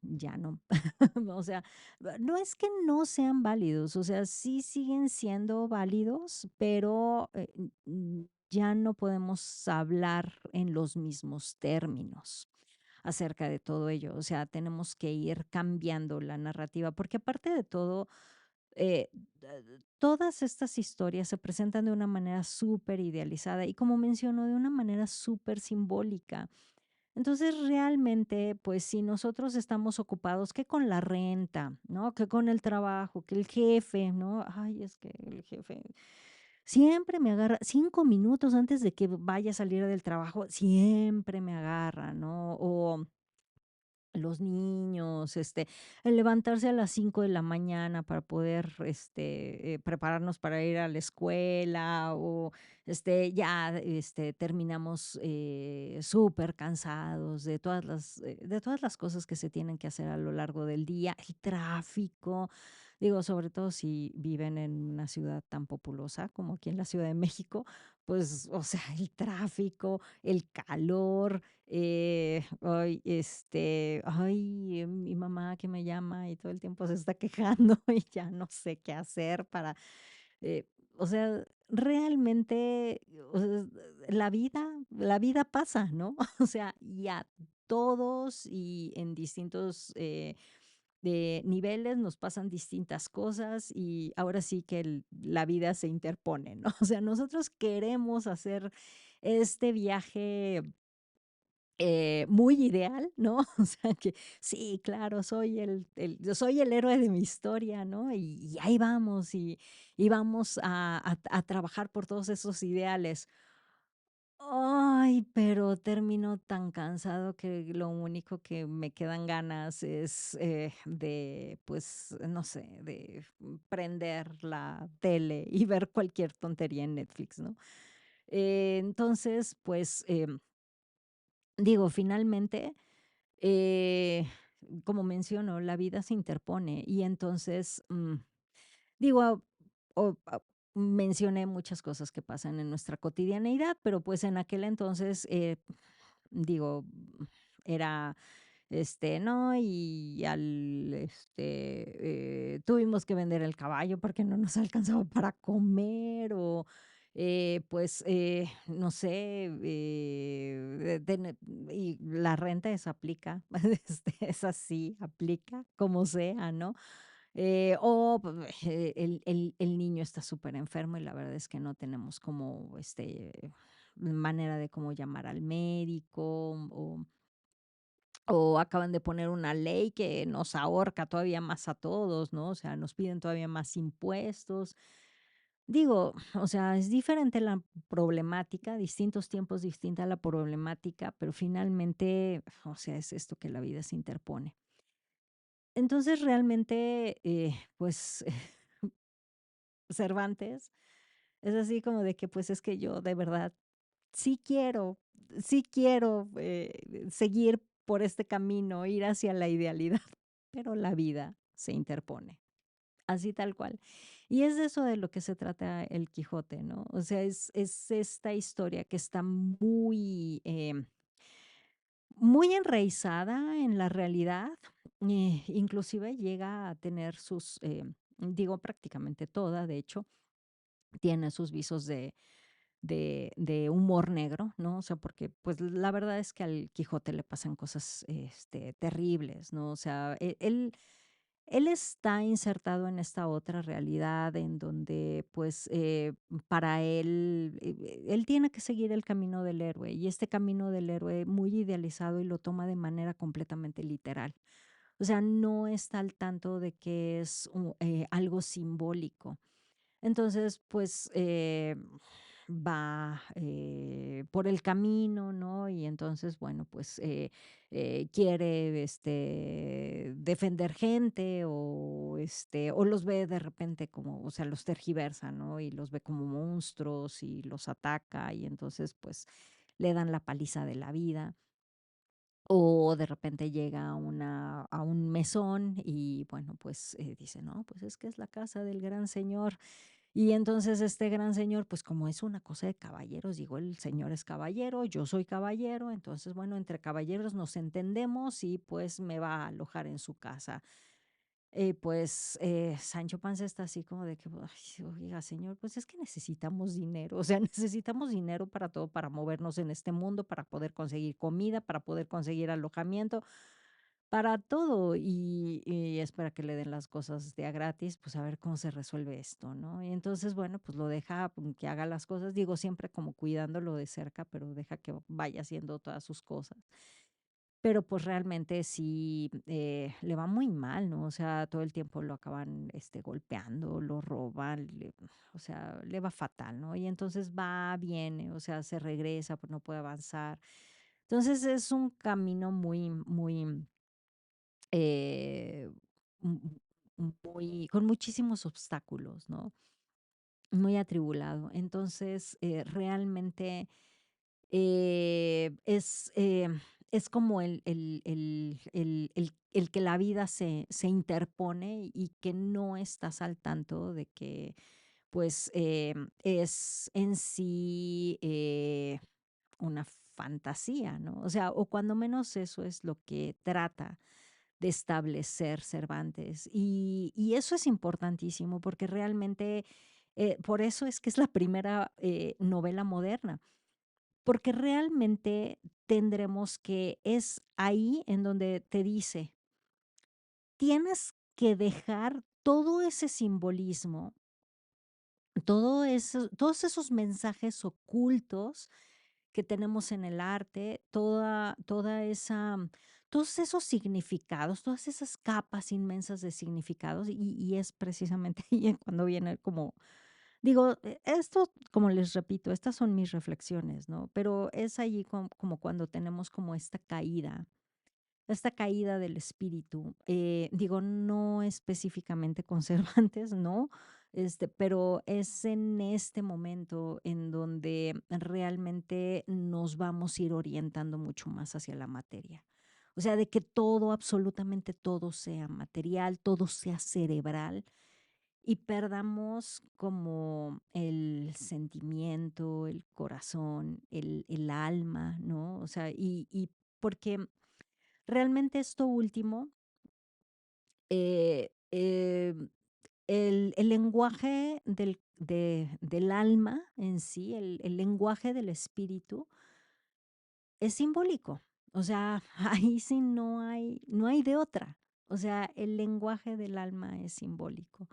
ya no. O sea, no es que no sean válidos, o sea, sí siguen siendo válidos, pero ya no podemos hablar en los mismos términos acerca de todo ello. O sea, tenemos que ir cambiando la narrativa, porque aparte de todo, todas estas historias se presentan de una manera súper idealizada y como menciono, de una manera súper simbólica. Entonces, realmente, pues, si nosotros estamos ocupados, que con la renta, ¿no? Que con el trabajo, que el jefe, ¿no? Ay, es que el jefe siempre me agarra 5 minutos antes de que vaya a salir del trabajo, siempre me agarra, ¿no? O los niños, el levantarse a las 5 de la mañana para poder, prepararnos para ir a la escuela o, ya, terminamos, súper cansados de todas las cosas que se tienen que hacer a lo largo del día, el tráfico, digo, sobre todo si viven en una ciudad tan populosa como aquí en la Ciudad de México, pues, o sea, el tráfico, el calor, mi mamá que me llama y todo el tiempo se está quejando y ya no sé qué hacer para, eh, o sea, realmente, o sea, la vida pasa, ¿no? O sea, y a todos y en distintos, de niveles nos pasan distintas cosas y ahora sí que la vida se interpone, ¿no? O sea, nosotros queremos hacer este viaje muy ideal, ¿no? O sea, que sí, claro, yo soy el héroe de mi historia, ¿no? Y ahí vamos, y vamos a trabajar por todos esos ideales. Ay, pero termino tan cansado que lo único que me quedan ganas es, de, pues, no sé, de prender la tele y ver cualquier tontería en Netflix, ¿no? Entonces, pues, digo, finalmente, eh, como menciono, la vida se interpone y entonces, digo, mencioné muchas cosas que pasan en nuestra cotidianeidad, pero pues en aquel entonces, digo, era no, y tuvimos que vender el caballo porque no nos alcanzaba para comer o, pues, no sé, y la renta esa aplica, esa sí aplica, como sea, ¿no? El niño está súper enfermo y la verdad es que no tenemos como, manera de cómo llamar al médico o acaban de poner una ley que nos ahorca todavía más a todos, ¿no? O sea, nos piden todavía más impuestos. Digo, o sea, es diferente la problemática, distintos tiempos, distinta la problemática, pero finalmente, o sea, es esto que la vida se interpone. Entonces, realmente, pues, Cervantes es así como de que, pues, es que yo de verdad sí quiero, sí quiero, seguir por este camino, ir hacia la idealidad, pero la vida se interpone, así tal cual. Y es de eso de lo que se trata El Quijote, ¿no? O sea, es esta historia que está muy, muy enraizada en la realidad, inclusive llega a tener sus, digo, prácticamente toda, de hecho, tiene sus visos de humor negro, ¿no? O sea, porque, pues, la verdad es que al Quijote le pasan cosas, terribles, ¿no? O sea, él está insertado en esta otra realidad en donde, pues, para él, él tiene que seguir el camino del héroe, y este camino del héroe muy idealizado y lo toma de manera completamente literal. O sea, no está al tanto de que es algo simbólico. Entonces, pues, va, por el camino, ¿no? Y entonces, bueno, pues, quiere, defender gente o los ve de repente como, o sea, los tergiversa, ¿no? Y los ve como monstruos y los ataca y entonces, pues, le dan la paliza de la vida. O de repente llega a un mesón y, bueno, pues, dice: "No, pues es que es la casa del gran señor". Y entonces este gran señor, pues como es una cosa de caballeros, digo, el señor es caballero, yo soy caballero, entonces, bueno, entre caballeros nos entendemos y pues me va a alojar en su casa. Pues Sancho Panza está así como de que, "Ay, oiga, señor, pues es que necesitamos dinero, o sea, necesitamos dinero para todo, para movernos en este mundo, para poder conseguir comida, para poder conseguir alojamiento, para todo, y es para que le den las cosas de a gratis, pues, a ver cómo se resuelve esto, ¿no? Y entonces, bueno, pues, lo deja, que haga las cosas, digo, siempre como cuidándolo de cerca, pero deja que vaya haciendo todas sus cosas. pero, pues, realmente sí, le va muy mal, ¿no? O sea, todo el tiempo lo acaban, golpeando, lo roban, o sea, le va fatal, ¿no? Y entonces va, viene, o sea, se regresa, pues, no puede avanzar. Entonces, es un camino muy, muy, eh, muy con muchísimos obstáculos, ¿no? Muy atribulado. Entonces, realmente, es, es como el que la vida se interpone y que no estás al tanto de que, pues, es en sí, una fantasía, ¿no? O sea, o cuando menos eso es lo que trata de establecer Cervantes. Y eso es importantísimo porque realmente, por eso es que es la primera, novela moderna, porque realmente tendremos que es ahí en donde te dice, tienes que dejar todo ese simbolismo, todos esos mensajes ocultos que tenemos en el arte, toda esa todos esos significados, todas esas capas inmensas de significados, y es precisamente ahí en cuando viene como digo, esto, como les repito, estas son mis reflexiones, ¿no? Pero es allí como cuando tenemos como esta caída del espíritu, digo, no específicamente con Cervantes, ¿no? Pero es en este momento en donde realmente nos vamos a ir orientando mucho más hacia la materia. O sea, de que todo, absolutamente todo sea material, todo sea cerebral y perdamos como el sentimiento, el corazón, el alma, ¿no? O sea, y porque realmente esto último, el lenguaje del alma en sí, el lenguaje del espíritu es simbólico. O sea, ahí sí no hay de otra. O sea, el lenguaje del alma es simbólico.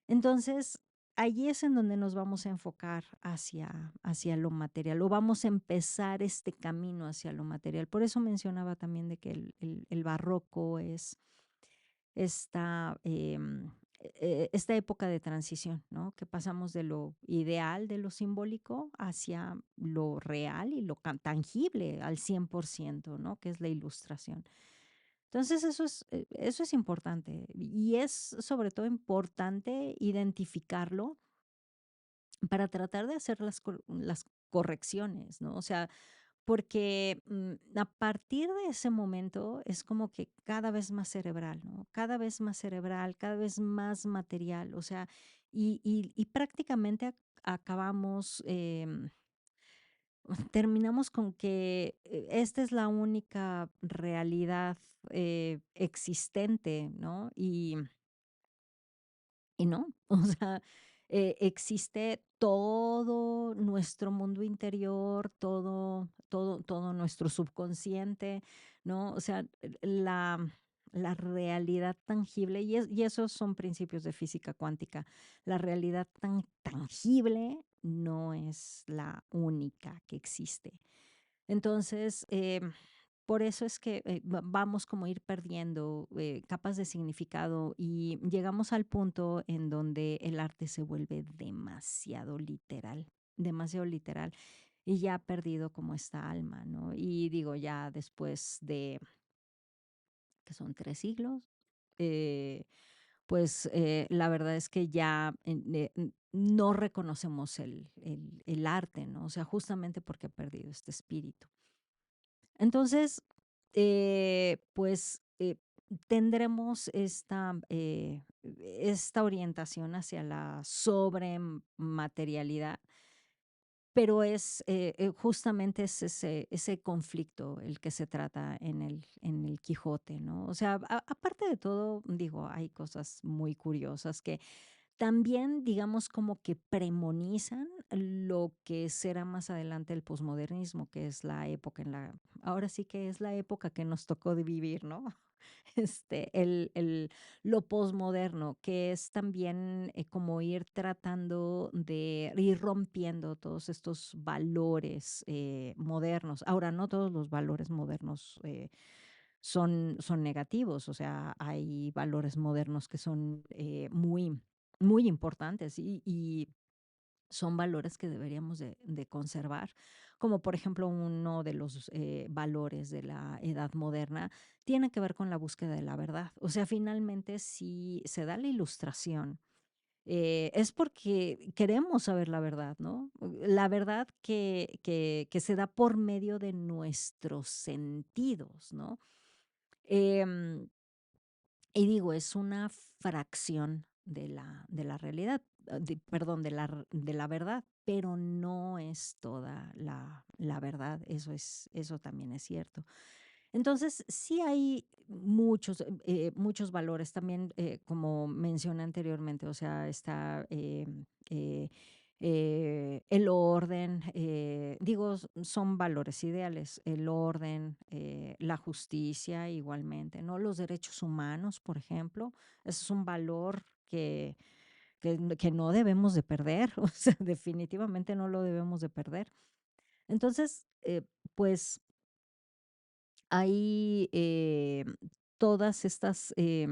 Entonces, allí es en donde nos vamos a enfocar hacia lo material, o vamos a empezar este camino hacia lo material. Por eso mencionaba también de que el barroco es esta, esta época de transición, ¿no? Que pasamos de lo ideal, de lo simbólico, hacia lo real y lo tangible al 100%, ¿no? Que es la ilustración. Entonces, eso es importante y es sobre todo importante identificarlo para tratar de hacer las correcciones, ¿no? O sea, porque, a partir de ese momento es como que cada vez más cerebral, ¿no? Cada vez más cerebral, cada vez más material, o sea, y prácticamente acabamos, terminamos con que, esta es la única realidad, existente, ¿no? Y no, o sea, existe todo nuestro mundo interior, todo nuestro subconsciente, ¿no? O sea, la realidad tangible, y esos son principios de física cuántica. La realidad tan tangible no es la única que existe. Entonces, por eso es que, vamos como a ir perdiendo, capas de significado y llegamos al punto en donde el arte se vuelve demasiado literal, y ya ha perdido como esta alma, ¿no? Y digo, ya después de, que son 3 siglos, eh, pues, la verdad es que ya, no reconocemos el arte, ¿no? O sea, justamente porque ha perdido este espíritu. Entonces, pues, tendremos esta orientación hacia la sobrematerialidad, pero justamente es ese conflicto el que se trata en el Quijote, ¿no? O sea, aparte de todo, digo, hay cosas muy curiosas que también, digamos, como que premonizan lo que será más adelante el posmodernismo, que es la época ahora sí que es la época que nos tocó de vivir, ¿no? lo posmoderno, que es también, como ir tratando de ir rompiendo todos estos valores, modernos. Ahora, no todos los valores modernos, son negativos, o sea, hay valores modernos que son, muy muy importantes y son valores que deberíamos de conservar, como por ejemplo, uno de los, valores de la edad moderna tiene que ver con la búsqueda de la verdad. O sea, finalmente, si se da la ilustración, es porque queremos saber la verdad, ¿no? La verdad que se da por medio de nuestros sentidos, ¿no? Em y digo, es una fracción de la realidad, perdón, de la verdad, pero no es toda la verdad, eso también es cierto. Entonces, sí hay muchos, muchos valores también, como mencioné anteriormente, o sea, está, el orden, digo, son valores ideales, el orden, la justicia igualmente, ¿no? Los derechos humanos, por ejemplo, ese es un valor que no debemos de perder, o sea, definitivamente no lo debemos de perder. Entonces, pues hay, todas estas, eh,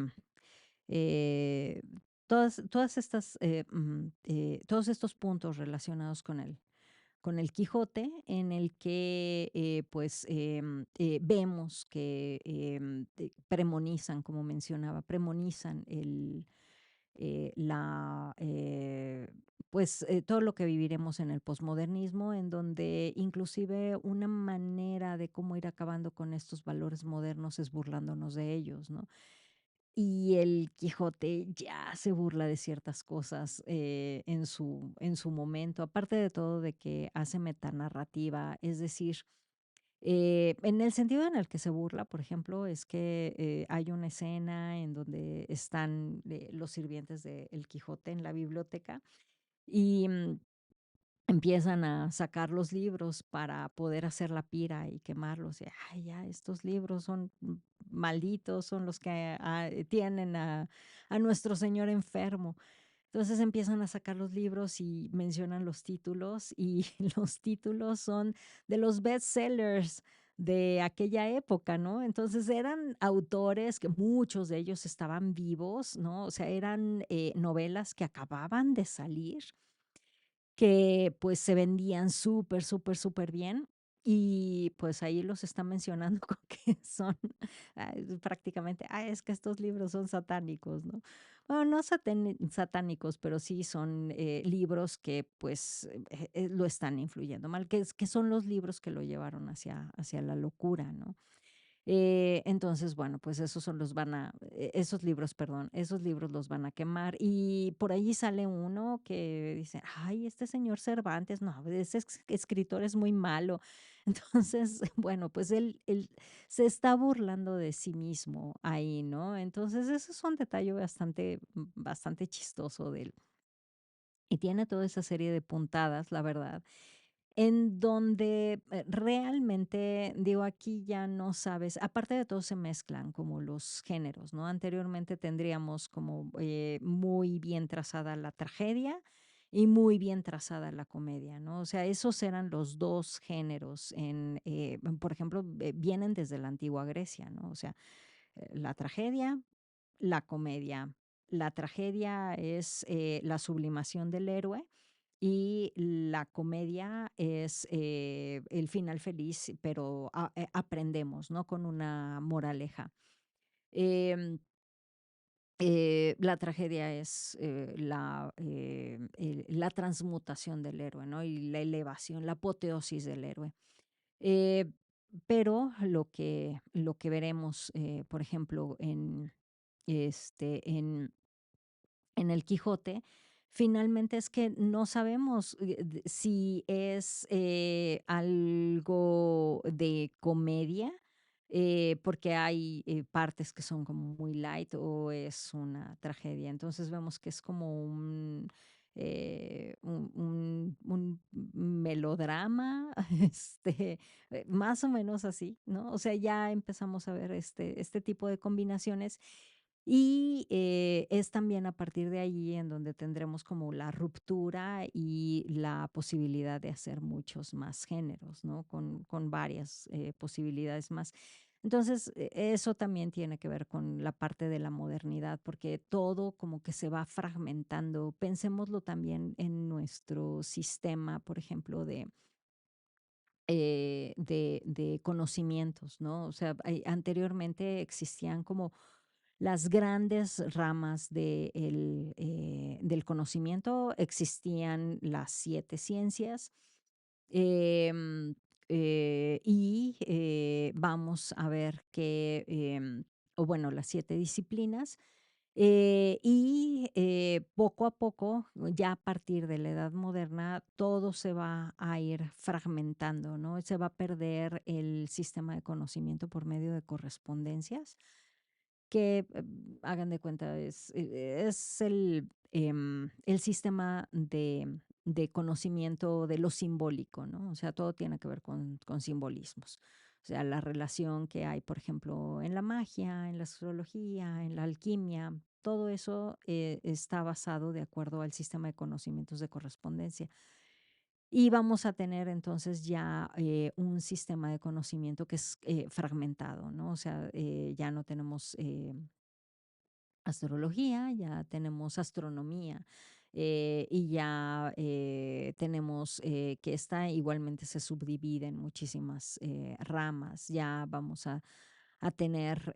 todas estas, todos estos puntos relacionados con el Quijote, en el que, pues, vemos que, premonizan, como mencionaba, premonizan la, pues, todo lo que viviremos en el posmodernismo, en donde inclusive una manera de cómo ir acabando con estos valores modernos es burlándonos de ellos, ¿no? Y el Quijote ya se burla de ciertas cosas, en su momento, aparte de todo de que hace metanarrativa, es decir, en el sentido en el que se burla, por ejemplo, es que, hay una escena en donde están, los sirvientes de El Quijote en la biblioteca y, empiezan a sacar los libros para poder hacer la pira y quemarlos, y, ay, ya, estos libros son, malditos, son los que, tienen a nuestro señor enfermo. Entonces empiezan a sacar los libros y mencionan los títulos, y los títulos son de los bestsellers de aquella época, ¿no? Entonces eran autores que muchos de ellos estaban vivos, ¿no? O sea, eran, novelas que acababan de salir que, pues, se vendían súper, súper, súper bien, y, pues, ahí los están mencionando con que son, prácticamente, es que estos libros son satánicos, ¿no? Bueno, no satánicos, pero sí son, libros que, pues, lo están influyendo mal, que son los libros que lo llevaron hacia la locura, ¿no? Entonces, bueno, pues esos libros, perdón, esos libros los van a quemar. Y por ahí sale uno que dice: "Ay, este señor Cervantes, no, ese escritor es muy malo". Entonces, bueno, pues él se está burlando de sí mismo ahí, ¿no? Entonces, eso es un detalle bastante chistoso de él. Y tiene toda esa serie de puntadas, la verdad, en donde, realmente, digo, aquí ya no sabes, aparte de todo se mezclan como los géneros, ¿no? Anteriormente tendríamos como, muy bien trazada la tragedia y muy bien trazada la comedia, ¿no? O sea, esos eran los 2 géneros por ejemplo, vienen desde la antigua Grecia, ¿no? O sea, la tragedia, la comedia. La tragedia es, la sublimación del héroe y la comedia es, el final feliz, pero aprendemos, ¿no? Con una moraleja. Em, la tragedia es, la transmutación del héroe, ¿no? Y la elevación, la apoteosis del héroe. Eh, pero lo que veremos, por ejemplo, en El Quijote, finalmente es que no sabemos, si es, algo de comedia, porque hay, partes que son como muy light o es una tragedia. Entonces, vemos que es como un melodrama, más o menos así, ¿no? O sea, ya empezamos a ver este tipo de combinaciones y, es también a partir de allí en donde tendremos como la ruptura y la posibilidad de hacer muchos más géneros, ¿no? Con varias, posibilidades más. Entonces, eso también tiene que ver con la parte de la modernidad, porque todo como que se va fragmentando. Pensémoslo también en nuestro sistema, por ejemplo, de conocimientos, ¿no? O sea, anteriormente existían como las grandes ramas del conocimiento, existían las 7 ciencias, em, vamos a ver que, o bueno, las 7 disciplinas, poco a poco, ya a partir de la edad moderna, todo se va a ir fragmentando, ¿no? Se va a perder el sistema de conocimiento por medio de correspondencias que, hagan de cuenta, es el sistema de conocimiento de lo simbólico, ¿no? O sea, todo tiene que ver con simbolismos. O sea, la relación que hay, por ejemplo, en la magia, en la astrología, en la alquimia, todo eso, está basado de acuerdo al sistema de conocimientos de correspondencia. Y vamos a tener entonces ya, un sistema de conocimiento que es, fragmentado, ¿no? O sea, ya no tenemos, astrología, ya tenemos astronomía, y ya, tenemos, que esta igualmente se subdivide en muchísimas, ramas. Ya vamos a tener,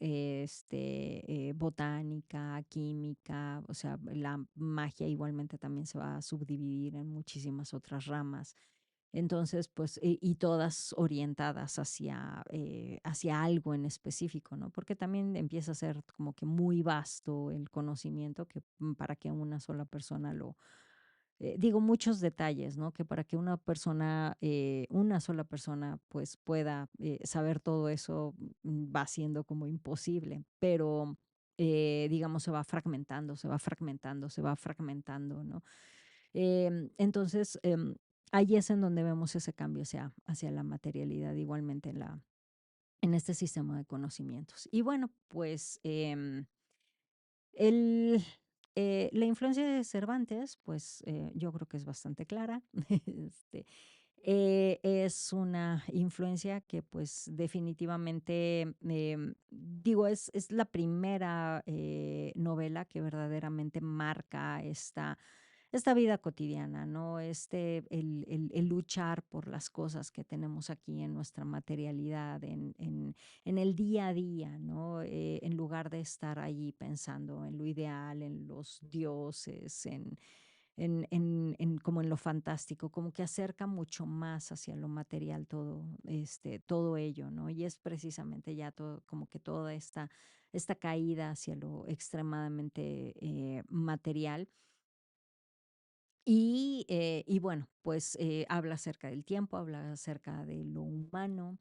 botánica, química, o sea, la magia igualmente también se va a subdividir en muchísimas otras ramas. Entonces, pues, y todas orientadas hacia algo en específico, ¿no? Porque también empieza a ser como que muy vasto el conocimiento que, para que una sola persona digo, muchos detalles, ¿no? Que para que una sola persona, pues, pueda, saber todo eso, va siendo como imposible, pero, digamos, se va fragmentando, se va fragmentando, se va fragmentando, ¿no? Entonces, ahí es en donde vemos ese cambio hacia la materialidad, igualmente en este sistema de conocimientos. Y bueno, pues, el, la influencia de Cervantes, pues, yo creo que es bastante clara. Este, es una influencia que, pues, definitivamente, digo, es la primera, novela que verdaderamente marca esta vida cotidiana, ¿no? El luchar por las cosas que tenemos aquí en nuestra materialidad, en el día a día, ¿no? En lugar de estar allí pensando en lo ideal, en los dioses, como en lo fantástico, como que acerca mucho más hacia lo material todo ello, ¿no? Y es precisamente ya todo, como que toda esta caída hacia lo extremadamente material y bueno, pues, habla acerca del tiempo, habla acerca de lo humano,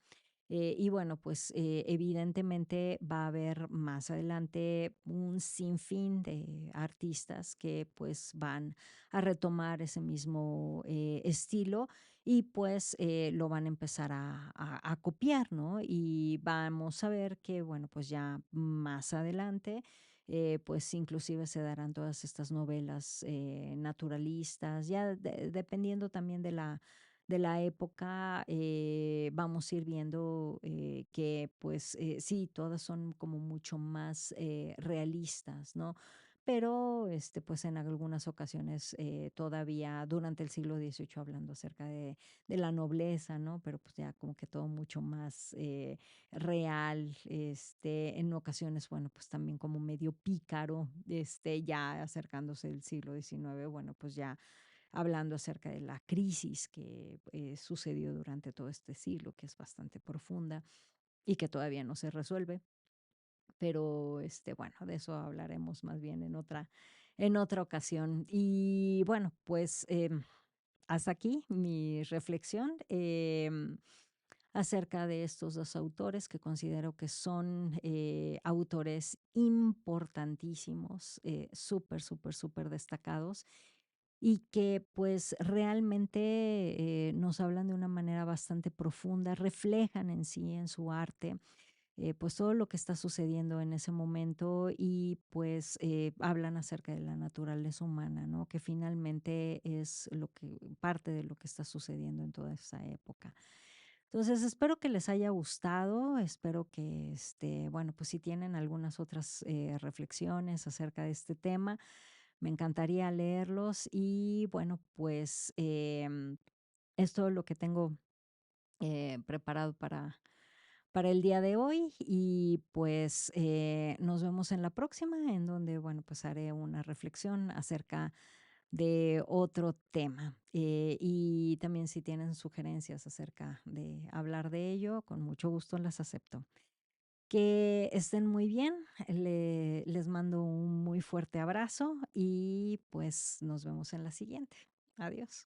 y bueno, pues, evidentemente va a haber más adelante un sinfín de artistas que, pues, van a retomar ese mismo, estilo y, pues, lo van a empezar a copiar, ¿no? Y vamos a ver que, bueno, pues, ya más adelante pues inclusive se darán todas estas novelas naturalistas, ya dependiendo también de la época, vamos a ir viendo que pues sí, todas son como mucho más realistas, ¿no? Pero pues en algunas ocasiones todavía durante el siglo XVIII hablando acerca de la nobleza, ¿no? Pero pues ya como que todo mucho más real, en ocasiones, bueno, pues también como medio pícaro, ya acercándose el siglo XIX, bueno, pues ya hablando acerca de la crisis que sucedió durante todo este siglo, que es bastante profunda y que todavía no se resuelve. Pero, bueno, de eso hablaremos más bien en otra ocasión. Y bueno, pues hasta aquí mi reflexión. Acerca de estos 2 autores que considero que son, autores importantísimos, súper, súper, súper destacados y que, pues, realmente, nos hablan de una manera bastante profunda, reflejan en sí, en su arte, pues, todo lo que está sucediendo en ese momento y, pues, hablan acerca de la naturaleza humana, ¿no? Que finalmente es lo que parte de lo que está sucediendo en toda esa época. Entonces, espero que les haya gustado, espero que, bueno, pues, si tienen algunas otras, reflexiones acerca de este tema, me encantaría leerlos y, bueno, pues, es todo lo que tengo, preparado para el día de hoy y pues nos vemos en la próxima, en donde, bueno, pues haré una reflexión acerca de otro tema. Y también si tienen sugerencias acerca de hablar de ello, con mucho gusto las acepto. Que estén muy bien, les mando un muy fuerte abrazo y pues nos vemos en la siguiente. Adiós.